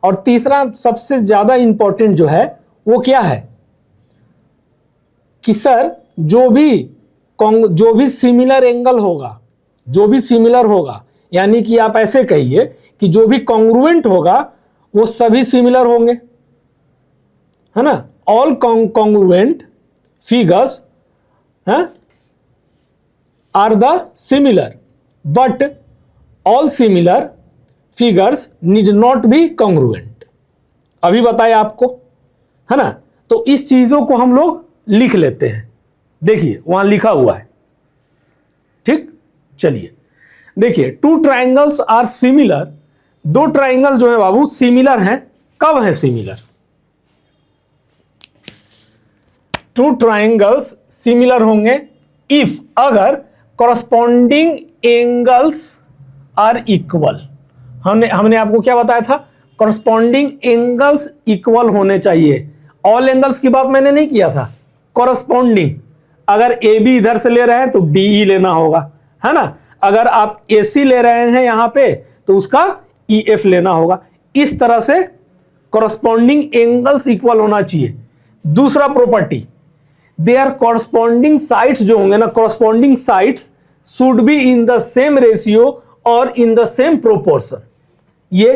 और तीसरा सबसे ज्यादा इंपॉर्टेंट जो है वो क्या है कि सर जो भी सिमिलर एंगल होगा, जो भी सिमिलर होगा, यानी कि आप ऐसे कहिए कि जो भी कॉन्ग्रुएंट होगा वो सभी सिमिलर होंगे, है ना। All congruent figures are the similar, but all similar figures need not be congruent. अभी बताया आपको, है ना। तो इस चीजों को हम लोग लिख लेते हैं, देखिए वहां लिखा हुआ है, ठीक। चलिए देखिए, टू ट्रायंगल्स आर सिमिलर, दो ट्रायंगल जो है बाबू सिमिलर हैं। कब है सिमिलर? टू ट्रायंगल्स सिमिलर होंगे इफ, अगर कॉरस्पॉन्डिंग एंगल्स आर इक्वल। हमने आपको क्या बताया था, कॉरस्पॉन्डिंग एंगल्स इक्वल होने चाहिए। ऑल एंगल्स की बात मैंने नहीं किया था, कॉरस्पॉन्डिंग। अगर ए बी इधर से ले रहे हैं तो डी ई लेना होगा, है ना। अगर आप ए सी ले रहे हैं यहां पे तो उसका ई एफ लेना होगा। इस तरह से कॉरस्पॉन्डिंग एंगल्स इक्वल होना चाहिए। दूसरा प्रॉपर्टी, देयर कॉरस्पॉन्डिंग साइड्स जो होंगे ना, corresponding sides should be in the same ratio और इन द सेम प्रोपोर्शन। ये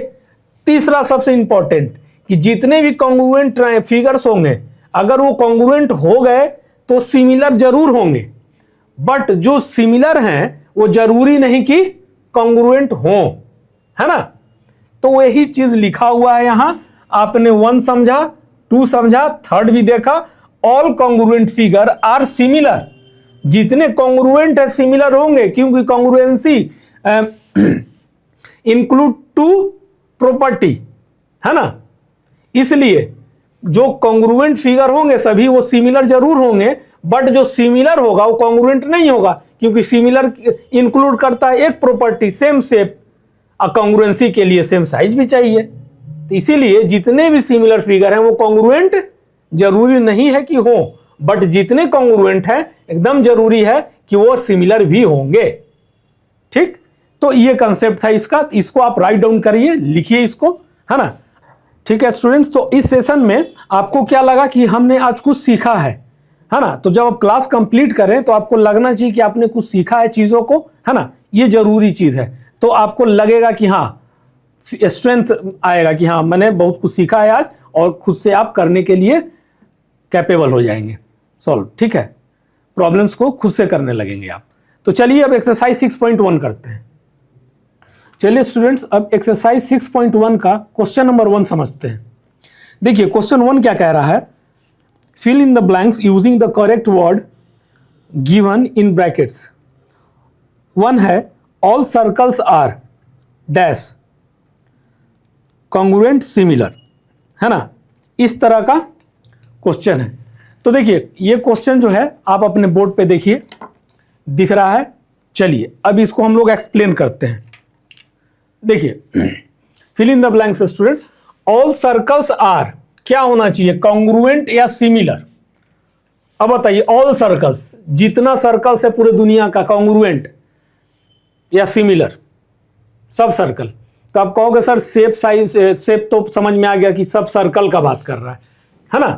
तीसरा सबसे इंपॉर्टेंट कि जितने भी कॉन्ग्रुएंट फिगर्स होंगे, अगर वो कॉन्ग्रुएंट हो गए तो सिमिलर जरूर होंगे, बट जो सिमिलर हैं वो जरूरी नहीं कि कॉन्ग्रुएंट हो, है ना। तो वही चीज लिखा हुआ है यहां। आपने 1 समझा, 2 समझा, 3rd भी देखा। All congruent figure are similar, जितने कॉन्ग्रुएंट है सिमिलर होंगे, क्योंकि कॉन्ग्रुएंसी इंक्लूड टू प्रॉपर्टी, है ना। इसलिए जो कॉन्ग्रुएंट फिगर होंगे सभी वो सिमिलर जरूर होंगे, बट जो सिमिलर होगा वो कॉन्ग्रुएंट नहीं होगा, क्योंकि सिमिलर इंक्लूड करता है एक प्रॉपर्टी, सेम शेप। और कॉन्ग्रुएंसी के लिए सेम साइज भी चाहिए। तो इसीलिए जितने भी सिमिलर फिगर हैं वो कॉन्ग्रुएंट जरूरी नहीं है कि हो, बट जितने कॉन्ग्रुएंट हैं एकदम जरूरी है कि वो सिमिलर भी होंगे, ठीक। तो ये कंसेप्ट था इसका, इसको आप राइट डाउन करिए, लिखिए इसको, है ना। ठीक है स्टूडेंट्स, तो इस सेशन में आपको क्या लगा कि हमने आज कुछ सीखा है ना। तो जब आप क्लास कंप्लीट करें तो आपको लगना चाहिए कि आपने कुछ सीखा है चीज़ों को, है ना। ये जरूरी चीज़ है, तो आपको लगेगा कि हाँ, स्ट्रेंथ आएगा कि हाँ मैंने बहुत कुछ सीखा है आज, और खुद से आप करने के लिए कैपेबल हो जाएंगे, सॉल्व, ठीक है। प्रॉब्लम्स को खुद से करने लगेंगे आप। तो चलिए अब एक्सरसाइज 6.1 करते हैं। चलिए स्टूडेंट्स, अब एक्सरसाइज 6.1 का क्वेश्चन नंबर 1 समझते हैं। देखिए क्वेश्चन 1 क्या कह रहा है, fill in the blanks using the correct word given in brackets. 1 है all circles are dash congruent similar, है ना। इस तरह का क्वेश्चन है। तो देखिए ये क्वेश्चन जो है आप अपने बोर्ड पे देखिए, दिख रहा है। चलिए अब इसको हम लोग एक्सप्लेन करते हैं। देखिए fill in the blanks student. All circles are, क्या होना चाहिए, कॉन्ग्रुएंट या सिमिलर। अब बताइए ऑल सर्कल्स, जितना सर्कल्स है पूरे दुनिया का, कॉन्ग्रुएंट या सिमिलर, सब सर्कल। तो आप कहोगे सर शेप साइज, शेप तो समझ में आ गया कि सब सर्कल का बात कर रहा है ना।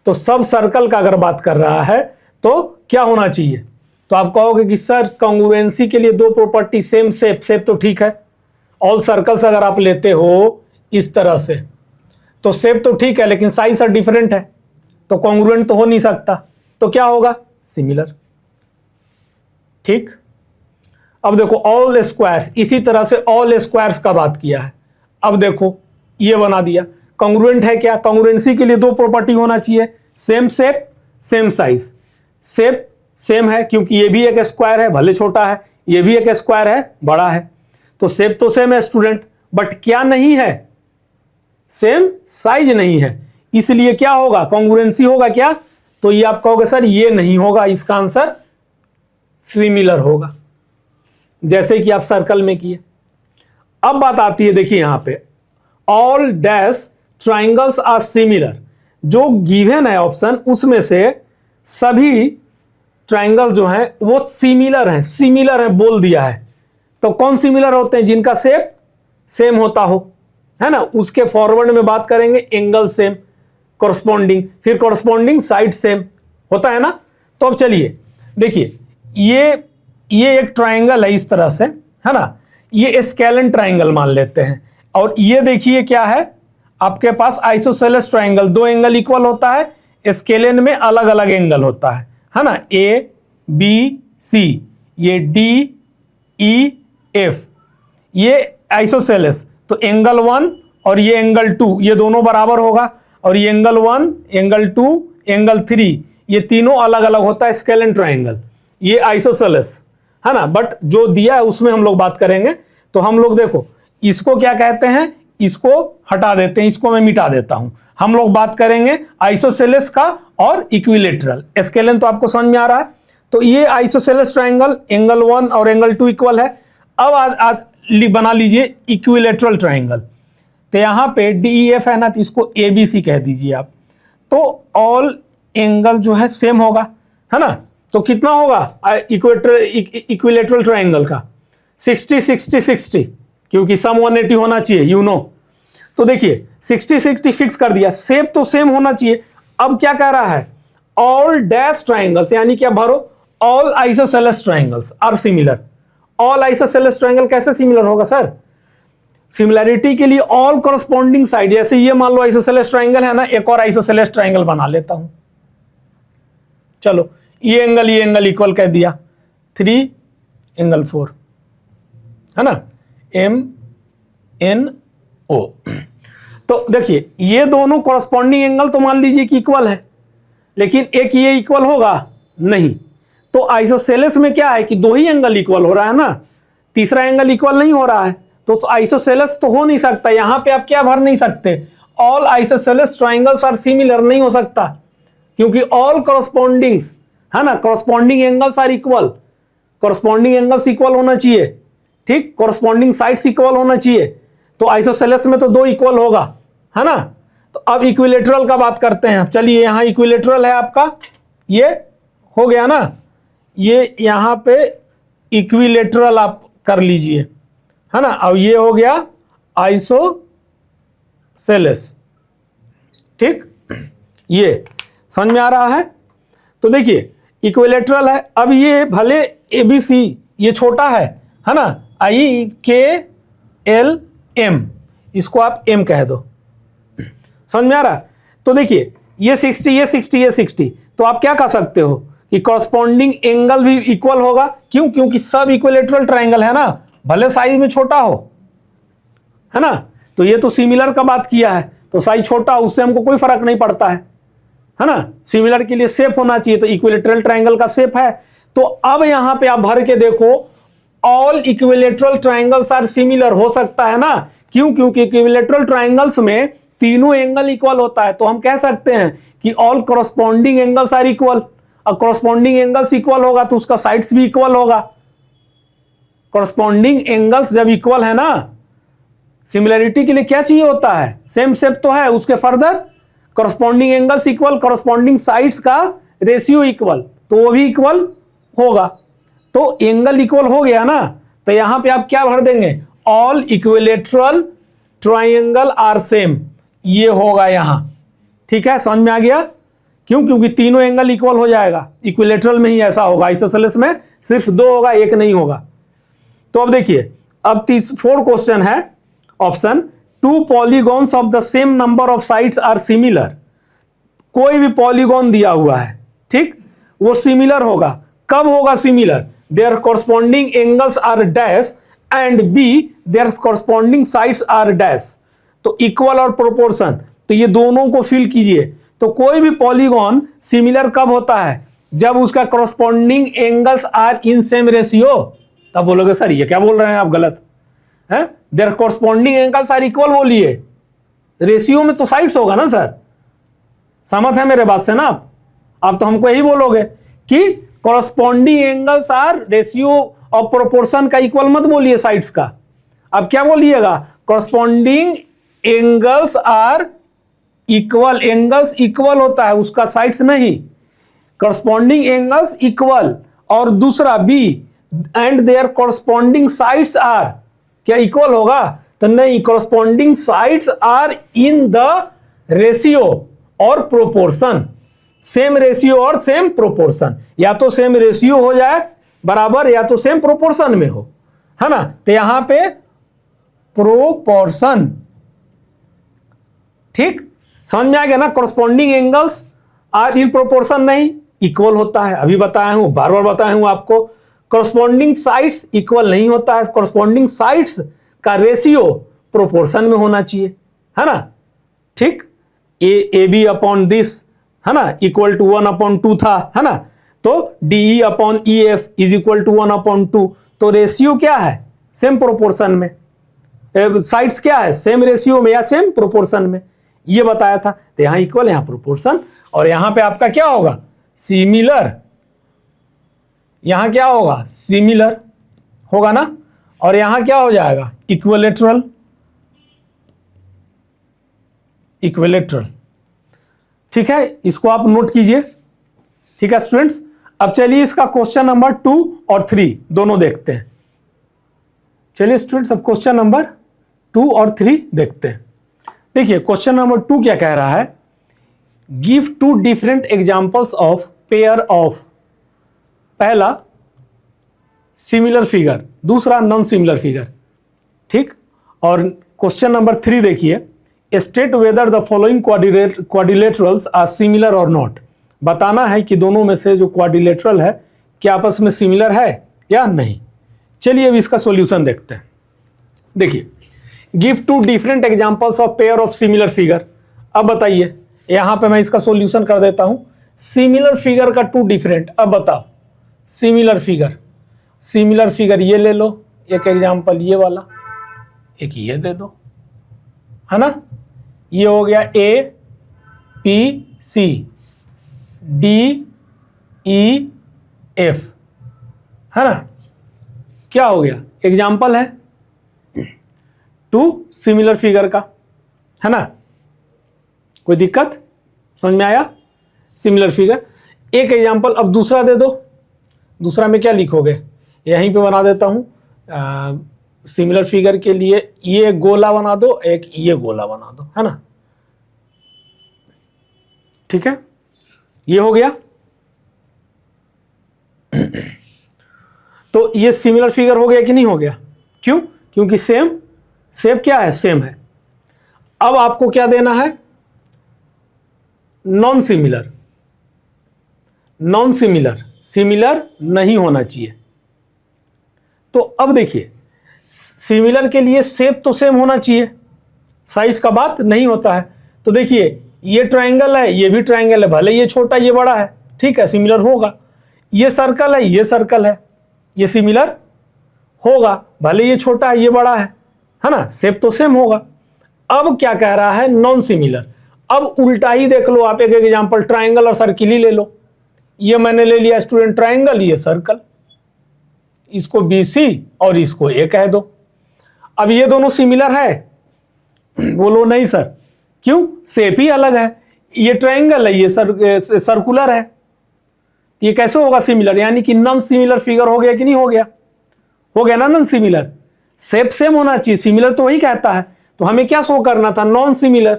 तो सब सर्कल का अगर बात कर रहा है तो क्या होना चाहिए, तो आप कहोगे कि सर कॉन्ग्रुएंसी के लिए दो प्रॉपर्टी, सेम शेप, शेप तो ठीक है। ऑल सर्कल्स अगर आप लेते हो इस तरह से तो शेप तो ठीक है, लेकिन साइज सर डिफरेंट है, तो कॉन्ग्रुएंट तो हो नहीं सकता, तो क्या होगा, सिमिलर। ठीक। अब देखो ऑल स्क्वायर्स, इसी तरह से ऑल स्क्वायर्स का बात किया है। अब देखो ये बना दिया, कॉन्ग्रुएंट है क्या, कॉन्ग्रुएंसी के लिए दो प्रॉपर्टी होना चाहिए, same shape same size. Shape same है क्योंकि ये भी एक स्क्वायर है, भले छोटा है, ये भी एक स्क्वायर है, बड़ा है, तो शेप तो सेम है स्टूडेंट, बट क्या नहीं है, सेम साइज नहीं है। इसलिए क्या होगा, कॉन्ग्रुएंसी होगा क्या, तो ये आप कहोगे सर ये नहीं होगा, इसका आंसर सिमिलर होगा, जैसे कि आप सर्कल में किए। अब बात आती है, देखिए यहां पे all dash triangles are similar, जो गिवन है ऑप्शन उसमें से सभी ट्राइंगल जो हैं वो सिमिलर हैं, सिमिलर हैं बोल दिया है। तो कौन सिमिलर होते हैं, जिनका शेप सेम होता हो, है ना। उसके फॉरवर्ड में बात करेंगे एंगल सेम, कॉरस्पॉन्डिंग, फिर कॉरस्पॉन्डिंग साइड सेम होता है ना। तो अब चलिए देखिए ये एक ट्राइंगल है इस तरह से, है ना, ये स्केलन ट्राइंगल मान लेते हैं, और ये देखिए क्या है आपके पास आइसोसेलेस ट्राइंगल, दो एंगल इक्वल होता है, स्केलन में अलग अलग एंगल होता है ना, ए बी सी, ये डी ई एफ, ये आइसोसेलेस, तो एंगल 1 और ये एंगल 2 ये दोनों बराबर होगा, और ये एंगल 1 एंगल 2 एंगल 3 ये तीनों अलग अलग होता है, स्केलन ट्राइंगल, ये आइसोसेलेस है ना। बट जो दिया है उसमें हम लोग बात करेंगे। तो हम लोग देखो इसको क्या कहते हैं, इसको हटा देते हैं, इसको मैं मिटा देता हूं। हम लोग बात करेंगे आइसोसेलेस का और इक्विलेटरल। स्केलन तो आपको समझ में आ रहा है। तो ये आइसोसेलेस ट्राइंगल, एंगल 1 और एंगल 2 इक्वल है। अब आज बना लीजिए इक्विलेटरल ट्राइंगल। तो यहां पे DEF है ना, तो इसको ABC कह दीजिए आप। तो ऑल एंगल जो है सेम होगा, है ना। तो कितना होगा इक्विलेटरल ट्राइंगल का, 60 60 60, क्योंकि सम 180 होना चाहिए, यू नो। तो देखिए 60 60 फिक्स कर दिया, शेप तो सेम होना चाहिए। अब क्या कह रहा है, ऑल डैश ट्राइंगल्स, यानी क्या भरो, all isosceles triangles are similar. All isosceles triangle कैसे सिमिलर होगा सर, सिमिलैरिटी के लिए ऑल कॉरस्पॉन्डिंग साइड, जैसे ये मान लो आइसोसेलेस ट्राइंगल है ना, एक और आइसोसेलेस ट्राइंगल बना लेता हूं। चलो ये एंगल इक्वल कह दिया, 3 एंगल 4, है ना, MNO। तो देखिए ये दोनों कॉरस्पॉन्डिंग एंगल तो मान लीजिए कि इक्वल है, लेकिन एक ये इक्वल होगा नहीं। तो आइसोसेलेस में क्या है कि दो ही एंगल इक्वल हो रहा है ना, तीसरा एंगल इक्वल नहीं हो रहा है, तो आइसोसेलेस तो हो नहीं सकता। यहां पे आप क्या भर नहीं सकते, all isosceles triangles are similar नहीं हो सकता, क्योंकि ऑल कॉरस्पॉन्डिंग्स, है ना, corresponding angles are equal, corresponding angles equal होना चाहिए, ठीक, कॉरस्पॉन्डिंग साइड्स इक्वल होना चाहिए। तो आइसोसेलेस में तो दो इक्वल होगा, है ना। तो अब इक्विलेटरल का बात करते हैं। चलिए यहां इक्विलेटरल है आपका, ये हो गया ना, ये यहां पे इक्विलेटरल आप कर लीजिए, है ना। अब ये हो गया आइसोसेलेस, ठीक, ये समझ में आ रहा है। तो देखिए इक्विलेटरल है। अब ये भले ABC ये छोटा है ना, IKLM, इसको आप M कह दो, समझ में आ रहा है। तो देखिए ये 60 ये 60 ये 60, तो आप क्या कह सकते हो कि कॉरस्पॉन्डिंग एंगल भी इक्वल होगा। क्यों, क्योंकि सब इक्विलेटरल ट्राइंगल है ना, भले साइज में छोटा हो, है ना। तो ये तो सिमिलर का बात किया है, तो साइज छोटा उससे हमको कोई फर्क नहीं पड़ता है ना। सिमिलर के लिए शेप होना चाहिए, तो इक्विलेटरल ट्राइंगल का शेप है। तो अब यहां पे आप भर के देखो, all equilateral triangles are similar हो सकता है ना। क्यों, क्योंकि इक्विलेटरल ट्राइंगल्स में तीनों एंगल इक्वल होता है तो हम कह सकते हैं कि all corresponding angles are equal. और कॉरस्पॉन्डिंग एंगल्स इक्वल होगा तो उसका साइड्स भी इक्वल होगा। कॉरस्पॉन्डिंग एंगल्स जब इक्वल है ना, सिमिलरिटी के लिए क्या चाहिए होता है, सेम शेप तो है, उसके further corresponding angles equal, corresponding sides का रेशियो इक्वल, तो वो भी इक्वल होगा। तो एंगल इक्वल हो गया ना, तो यहां पे आप क्या भर देंगे, all equilateral triangle are same, ये होगा यहां। ठीक है, समझ में आ गया? क्यों? क्योंकि तीनों एंगल इक्वल हो जाएगा, इक्विलेटरल में ही ऐसा होगा, आइसोसेलेस में सिर्फ 2 होगा, 1 नहीं होगा। तो अब देखिए, अब 4 क्वेश्चन है option, 2 polygons of the same number of sides are similar. कोई भी पॉलीगॉन दिया हुआ है, ठीक, वो सिमिलर होगा। कब होगा similar? Their corresponding angles are dash and be their corresponding sides are dash. तो इक्वल और प्रोपोर्शन, तो ये दोनों को फिल कीजिए। तो कोई भी पॉलीगॉन सिमिलर कब होता है? जब उसका corresponding angles are in same ratio. तब बोलोगे सर ये क्या बोल रहे हैं आप, गलत है। Their corresponding angles are equal बोलिए, रेशियो में तो साइड्स होगा ना सर। सहमत है मेरे बात से ना आप तो हमको यही बोलोगे कि कॉरस्पॉन्डिंग एंगल्स आर रेशियो और प्रोपोर्शन का इक्वल मत बोलिए साइड्स का। अब क्या बोलिएगा, corresponding angles are equal. Angles equal होता है, उसका साइड्स नहीं। कॉरस्पॉन्डिंग एंगल्स इक्वल, और दूसरा be and their corresponding sides are, क्या इक्वल होगा? तो नहीं, corresponding sides are in the ratio और प्रोपोर्शन। सेम रेशियो और सेम प्रोपोर्शन, या तो सेम रेशियो हो जाए बराबर, या तो सेम प्रोपोर्शन में हो, है ना। तो यहां पे प्रोपोर्शन, ठीक, समझ में आ गया ना। Corresponding angles are in proportion नहीं, इक्वल होता है, अभी बताया हूं, बार बार बताया हूं आपको। कॉरस्पॉन्डिंग साइड्स इक्वल नहीं होता है, कॉरस्पॉन्डिंग साइड्स का रेशियो प्रोपोर्शन में होना चाहिए, है ना। ठीक, ए बी अपॉन दिस, है ना, इक्वल टू 1/2 था, है ना। तो D upon E F is equal to 1/2। तो रेशियो क्या है, सेम प्रोपोर्शन में। साइड्स क्या है, सेम रेशियो में या सेम प्रोपोर्शन में, ये बताया था। तो यहां इक्वल, यहां प्रोपोर्शन, और यहां पे आपका क्या होगा, सिमिलर। यहां क्या होगा, सिमिलर होगा ना। और यहां क्या हो जाएगा, इक्विलेटरल। इक्विलेटरल, ठीक है, इसको आप नोट कीजिए। ठीक है स्टूडेंट्स, अब चलिए इसका क्वेश्चन नंबर 2 और 3 दोनों देखते हैं। चलिए स्टूडेंट्स, अब क्वेश्चन नंबर 2 और 3 देखते हैं। देखिए क्वेश्चन नंबर 2 क्या कह रहा है, give 2 different examples of pair of, पहला सिमिलर फिगर, दूसरा नॉन सिमिलर फिगर। ठीक, और क्वेश्चन नंबर 3 देखिए, state whether the following quadrilaterals are similar और नॉट। बताना है कि दोनों में से जो क्वाड्रिलेटरल है क्या आपस में सिमिलर है या नहीं। चलिए अब इसका सॉल्यूशन देखते हैं। देखिए, give 2 different examples of pair of similar figure. अब बताइए, यहां पे मैं इसका सॉल्यूशन कर देता हूं। सिमिलर फिगर का 2 डिफरेंट, अब बताओ सिमिलर फिगर। सिमिलर फिगर ये ले लो, एक एग्जांपल ये वाला, एक ये दे दो, है ना। ये हो गया A P C D E F, है ना। क्या हो गया, एग्जाम्पल है 2 सिमिलर फिगर का, है ना। कोई दिक्कत, समझ में आया, सिमिलर फिगर। एक एग्जाम्पल, अब दूसरा दे दो। दूसरा में क्या लिखोगे, यहीं पे बना देता हूं। सिमिलर फिगर के लिए ये गोला बना दो, एक ये गोला बना दो, है ना। ठीक है, ये हो गया। तो ये सिमिलर फिगर हो गया कि नहीं हो गया, क्यों? क्योंकि सेम शेप क्या है, सेम है। अब आपको क्या देना है, non similar. Non similar, similar नहीं होना चाहिए। तो अब देखिए, सिमिलर के लिए शेप तो सेम होना चाहिए, साइज का बात नहीं होता है। तो देखिए, ये ट्रायंगल है, ये भी ट्रायंगल है, भले ये छोटा ये बड़ा है, ठीक है, सिमिलर होगा। ये सर्कल है, ये सर्कल है, ये सिमिलर होगा, भले ये छोटा है ये बड़ा है ना, शेप तो सेम होगा। अब क्या कह रहा है, नॉन सिमिलर। अब उल्टा ही देख लो आप, एक एग्जांपल ट्राइंगल और सर्किल ही ले लो। ये मैंने ले लिया स्टूडेंट ट्राइंगल, ये सर्कल, इसको BC और इसको A कह दो। अब ये दोनों सिमिलर है? बोलो नहीं सर, क्यों? शेप ही अलग है। ये ट्राइंगल है, ये सर्कुलर है, ये कैसे होगा सिमिलर? यानी कि नॉन सिमिलर फिगर हो गया कि नहीं हो गया? हो गया ना नॉन सिमिलर। शेप सेम होना चाहिए, सिमिलर तो वही कहता है, तो हमें क्या शो करना था? Non similar.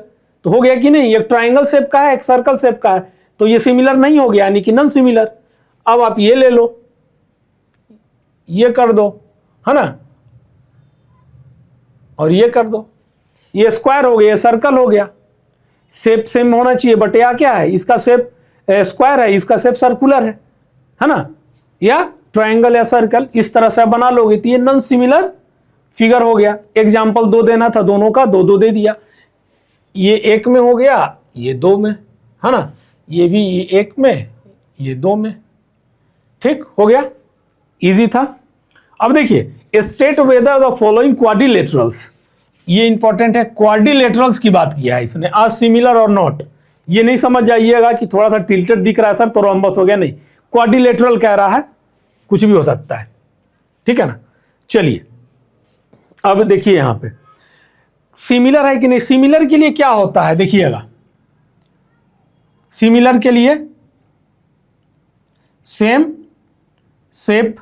तो हो गया कि नहीं? एक ट्राइंगल शेप का है, एक सर्कल शेप का है, तो ये सिमिलर नहीं हो गया, यानी कि नॉन सिमिलर। अब आप ये ले लो, ये कर दो, है ना, और ये कर दो, ये स्क्वायर हो गया, ये सर्कल हो गया। शेप सेम होना चाहिए, बट यह क्या है? इसका शेप स्क्वायर है, इसका शेप सर्कुलर है ना, या ट्राइंगल या सर्कल, इस तरह से बना लोगे तो ये नॉन सिमिलर फिगर हो गया। एग्जाम्पल 2 देना था, दोनों का 2-2 दे दिया। ये 1 में हो गया, ये 2 में, है ना, ये भी 1 में, ये 2 में। ठीक हो गया, इजी था। अब देखिए, state whether the following quadrilaterals, ये इंपॉर्टेंट है, क्वाड्रिलेटरल्स की बात किया है इसने, आज सिमिलर और नॉट। ये नहीं समझ जाइएगा कि थोड़ा सा टिल्टेड दिख रहा है सर तो रोम्बस हो गया, नहीं, क्वाड्रिलेटरल कह रहा है, कुछ भी हो सकता है, ठीक है ना। चलिए अब देखिए यहां पे सिमिलर है कि नहीं। सिमिलर के लिए क्या होता है देखिएगा, सिमिलर के लिए सेम शेप,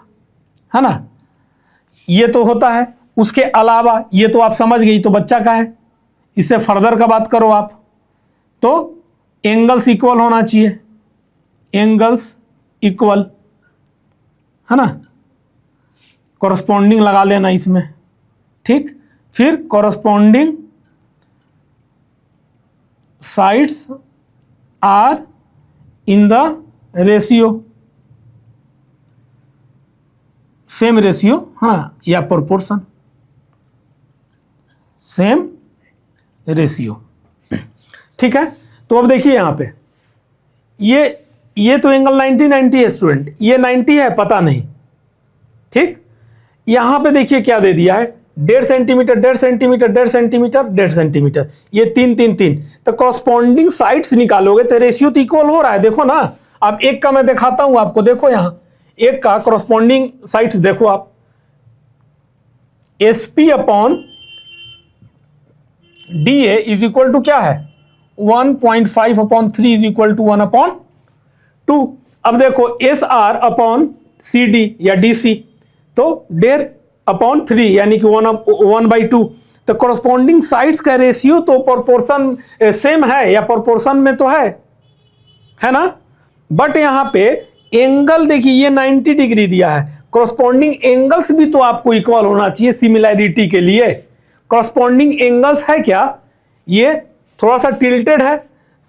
है ना, ये तो होता है। उसके अलावा ये तो आप समझ गई, तो बच्चा का है, इससे फर्दर का बात करो आप, तो एंगल्स इक्वल होना चाहिए, एंगल्स इक्वल, है ना, कॉरस्पॉन्डिंग लगा लेना इसमें, ठीक। फिर corresponding sides are in the ratio, same ratio, हाँ, या प्रोपोर्शन, सेम रेशियो, ठीक है। तो अब देखिए यहां पे ये तो एंगल 90 है स्टूडेंट, ये 90 है पता नहीं, ठीक। यहां पे देखिए क्या दे दिया है, 1.5 सेंटीमीटर, 1.5 सेंटीमीटर, 1.5 सेंटीमीटर, 1.5 सेंटीमीटर, ये 3-3-3। तो कॉरस्पॉन्डिंग साइड्स निकालोगे तो रेशियो तो इक्वल हो रहा है, देखो ना। आप एक का मैं दिखाता हूं आपको, देखो यहां एक का कॉरस्पॉन्डिंग साइड्स देखो आप, SP upon DA is equal to क्या है, 1.5 अपॉन 3 इज इक्वल टू 1/2। अब देखो SR अपॉन CD या DC, तो 1.5 अपॉन 3 यानी कि 1/2। तो कॉरस्पॉन्डिंग साइड्स का रेशियो तो प्रोपोर्शन सेम है, या प्रोपोर्शन में तो है ना। बट यहां पे एंगल देखिए, ये 90 डिग्री दिया है, कॉरस्पॉन्डिंग एंगल्स भी तो आपको इक्वल होना चाहिए सिमिलैरिटी के लिए। कॉरस्पॉन्डिंग एंगल्स है क्या, ये थोड़ा सा टिल्टेड है,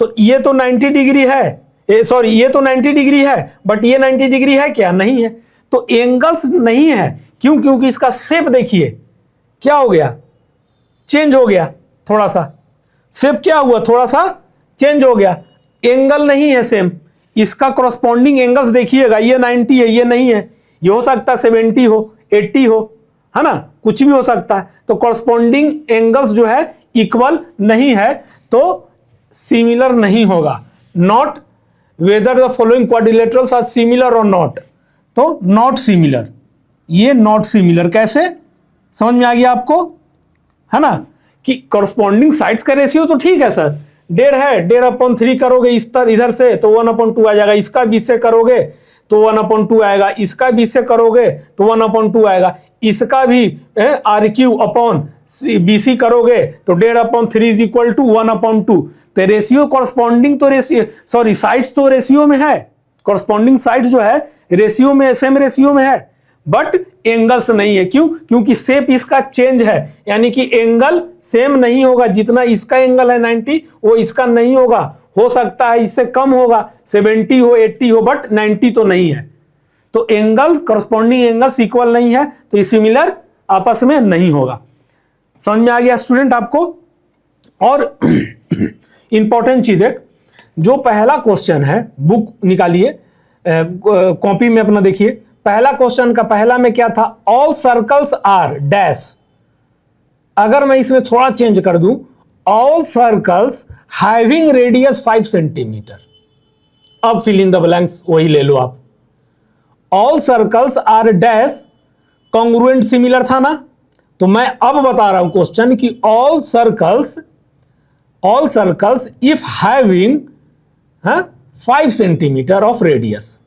तो ये तो 90 डिग्री है, सॉरी ये तो 90 डिग्री है, बट ये 90 डिग्री है क्या, नहीं है। तो एंगल्स नहीं है, क्यों? क्योंकि इसका शेप देखिए क्या हो गया, चेंज हो गया, थोड़ा सा शेप क्या हुआ, थोड़ा सा चेंज हो गया, एंगल नहीं है सेम। इसका कॉरस्पॉन्डिंग एंगल्स देखिएगा, ये 90 है, ये नहीं है, ये हो सकता है 70 हो, 80 हो, है ना, कुछ भी हो सकता है। तो कॉरस्पॉन्डिंग एंगल्स जो है इक्वल नहीं है, तो सिमिलर नहीं होगा। Not whether the following quadrilaterals are similar और नॉट, तो नॉट सिमिलर, ये नॉट सिमिलर। कैसे समझ में आ गया आपको, है ना, कि कॉरस्पॉन्डिंग साइड्स का रेशियो तो ठीक है सर, 1.5 है, 1.5/3 करोगे इस तरह इधर से तो 1/2 आ जाएगा, इसका 20 से करोगे तो 1/2 आएगा, इसका 20 से करोगे तो 1/2 आएगा, इसका भी RQ अपॉन BC करोगे तो 1.5/3 इज इक्वल टू 1/2। तो रेशियो कॉरस्पॉन्डिंग तो रेशियो, सॉरी साइड्स तो रेशियो में है, कॉरस्पॉन्डिंग साइड्स जो है रेशियो में, सेम रेशियो में है, बट एंगल्स नहीं है। क्यों? क्योंकि शेप इसका चेंज है, यानी कि एंगल सेम नहीं होगा। जितना इसका एंगल है 90, वो इसका नहीं होगा, हो सकता है इससे कम होगा, 70 हो, 80 हो, बट 90 तो नहीं है। तो एंगल, कॉरस्पॉन्डिंग एंगल्स इक्वल नहीं है, तो ये सिमिलर आपस में नहीं होगा। समझ में आ गया स्टूडेंट आपको। और इंपॉर्टेंट चीज है, जो पहला क्वेश्चन है, बुक निकालिए, कॉपी में अपना देखिए, पहला क्वेश्चन का पहला में क्या था, ऑल सर्कल्स आर डैश। अगर मैं इसमें थोड़ा चेंज कर दूं, all circles having radius 5 centimetre. अब फिल इन द ब्लैंक्स वही ले लो आप। All circles are dash congruent similar था ना, तो मैं अब बता रहा हूं क्वेश्चन कि all circles if having 5 centimetre of radius,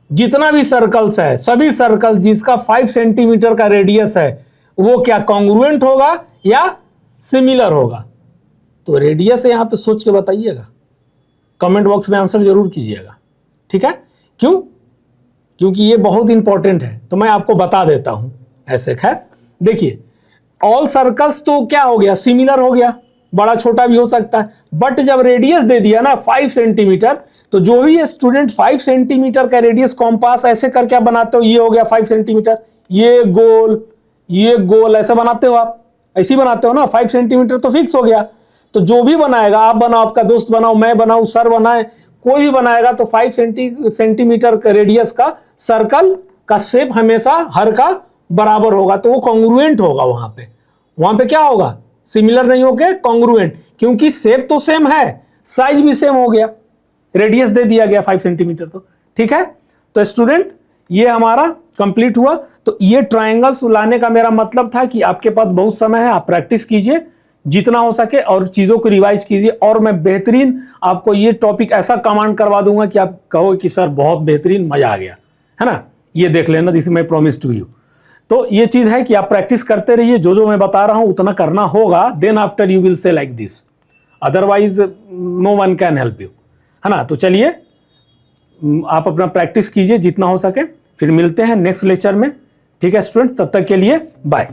जितना भी सर्कल्स है, सभी सर्कल जिसका 5 सेंटीमीटर का रेडियस है, वो क्या कॉन्ग्रुएंट होगा या सिमिलर होगा? तो रेडियस यहां पे सोच के बताइएगा, कमेंट बॉक्स में आंसर जरूर कीजिएगा, ठीक है? क्यों? क्योंकि ये बहुत इंपॉर्टेंट है, तो मैं आपको बता देता हूं ऐसे। खैर देखिए, ऑल सर्कल्स तो क्या हो गया, सिमिलर हो गया, बड़ा छोटा भी हो सकता है, बट जब रेडियस दे दिया ना 5 सेंटीमीटर, तो जो भी स्टूडेंट 5 सेंटीमीटर का रेडियस कॉम्पास ऐसे करके आप बनाते हो, ये हो गया 5 सेंटीमीटर, ये गोल ऐसे बनाते हो, आप ऐसे ही बनाते हो ना, 5 सेंटीमीटर तो फिक्स हो गया। तो जो भी बनाएगा, आप बनाओ, आपका दोस्त बनाओ, मैं बनाऊं, सर बनाए, कोई भी बनाएगा, तो 5 सेंटीमीटर का रेडियस का सर्कल का शेप हमेशा हर का बराबर होगा, तो वो कॉन्ग्रुएंट होगा। वहां पे क्या होगा, सिमिलर नहीं होके कॉन्ग्रुएंट, क्योंकि शेप तो सेम है, साइज भी सेम हो गया, रेडियस दे दिया गया 5 सेंटीमीटर। तो ठीक है, तो स्टूडेंट ये हमारा कंप्लीट हुआ। तो ये ट्रायंगल्स लाने का मेरा मतलब था कि आपके पास बहुत समय है, आप प्रैक्टिस कीजिए जितना हो सके और चीज़ों को रिवाइज कीजिए, और मैं बेहतरीन आपको ये टॉपिक ऐसा कमांड करवा दूंगा कि आप कहो कि सर बहुत बेहतरीन, मजा आ गया, है ना? ये देख लेना, this my promise to you. तो ये चीज़ है कि आप प्रैक्टिस करते रहिए, जो मैं बता रहा हूं उतना करना होगा, then after you will say like this, otherwise no one can help you, है ना? तो चलिए आप अपना प्रैक्टिस कीजिए जितना हो सके, फिर मिलते हैं नेक्स्ट लेक्चर में, ठीक है स्टूडेंट्स? तब तक के लिए बाय।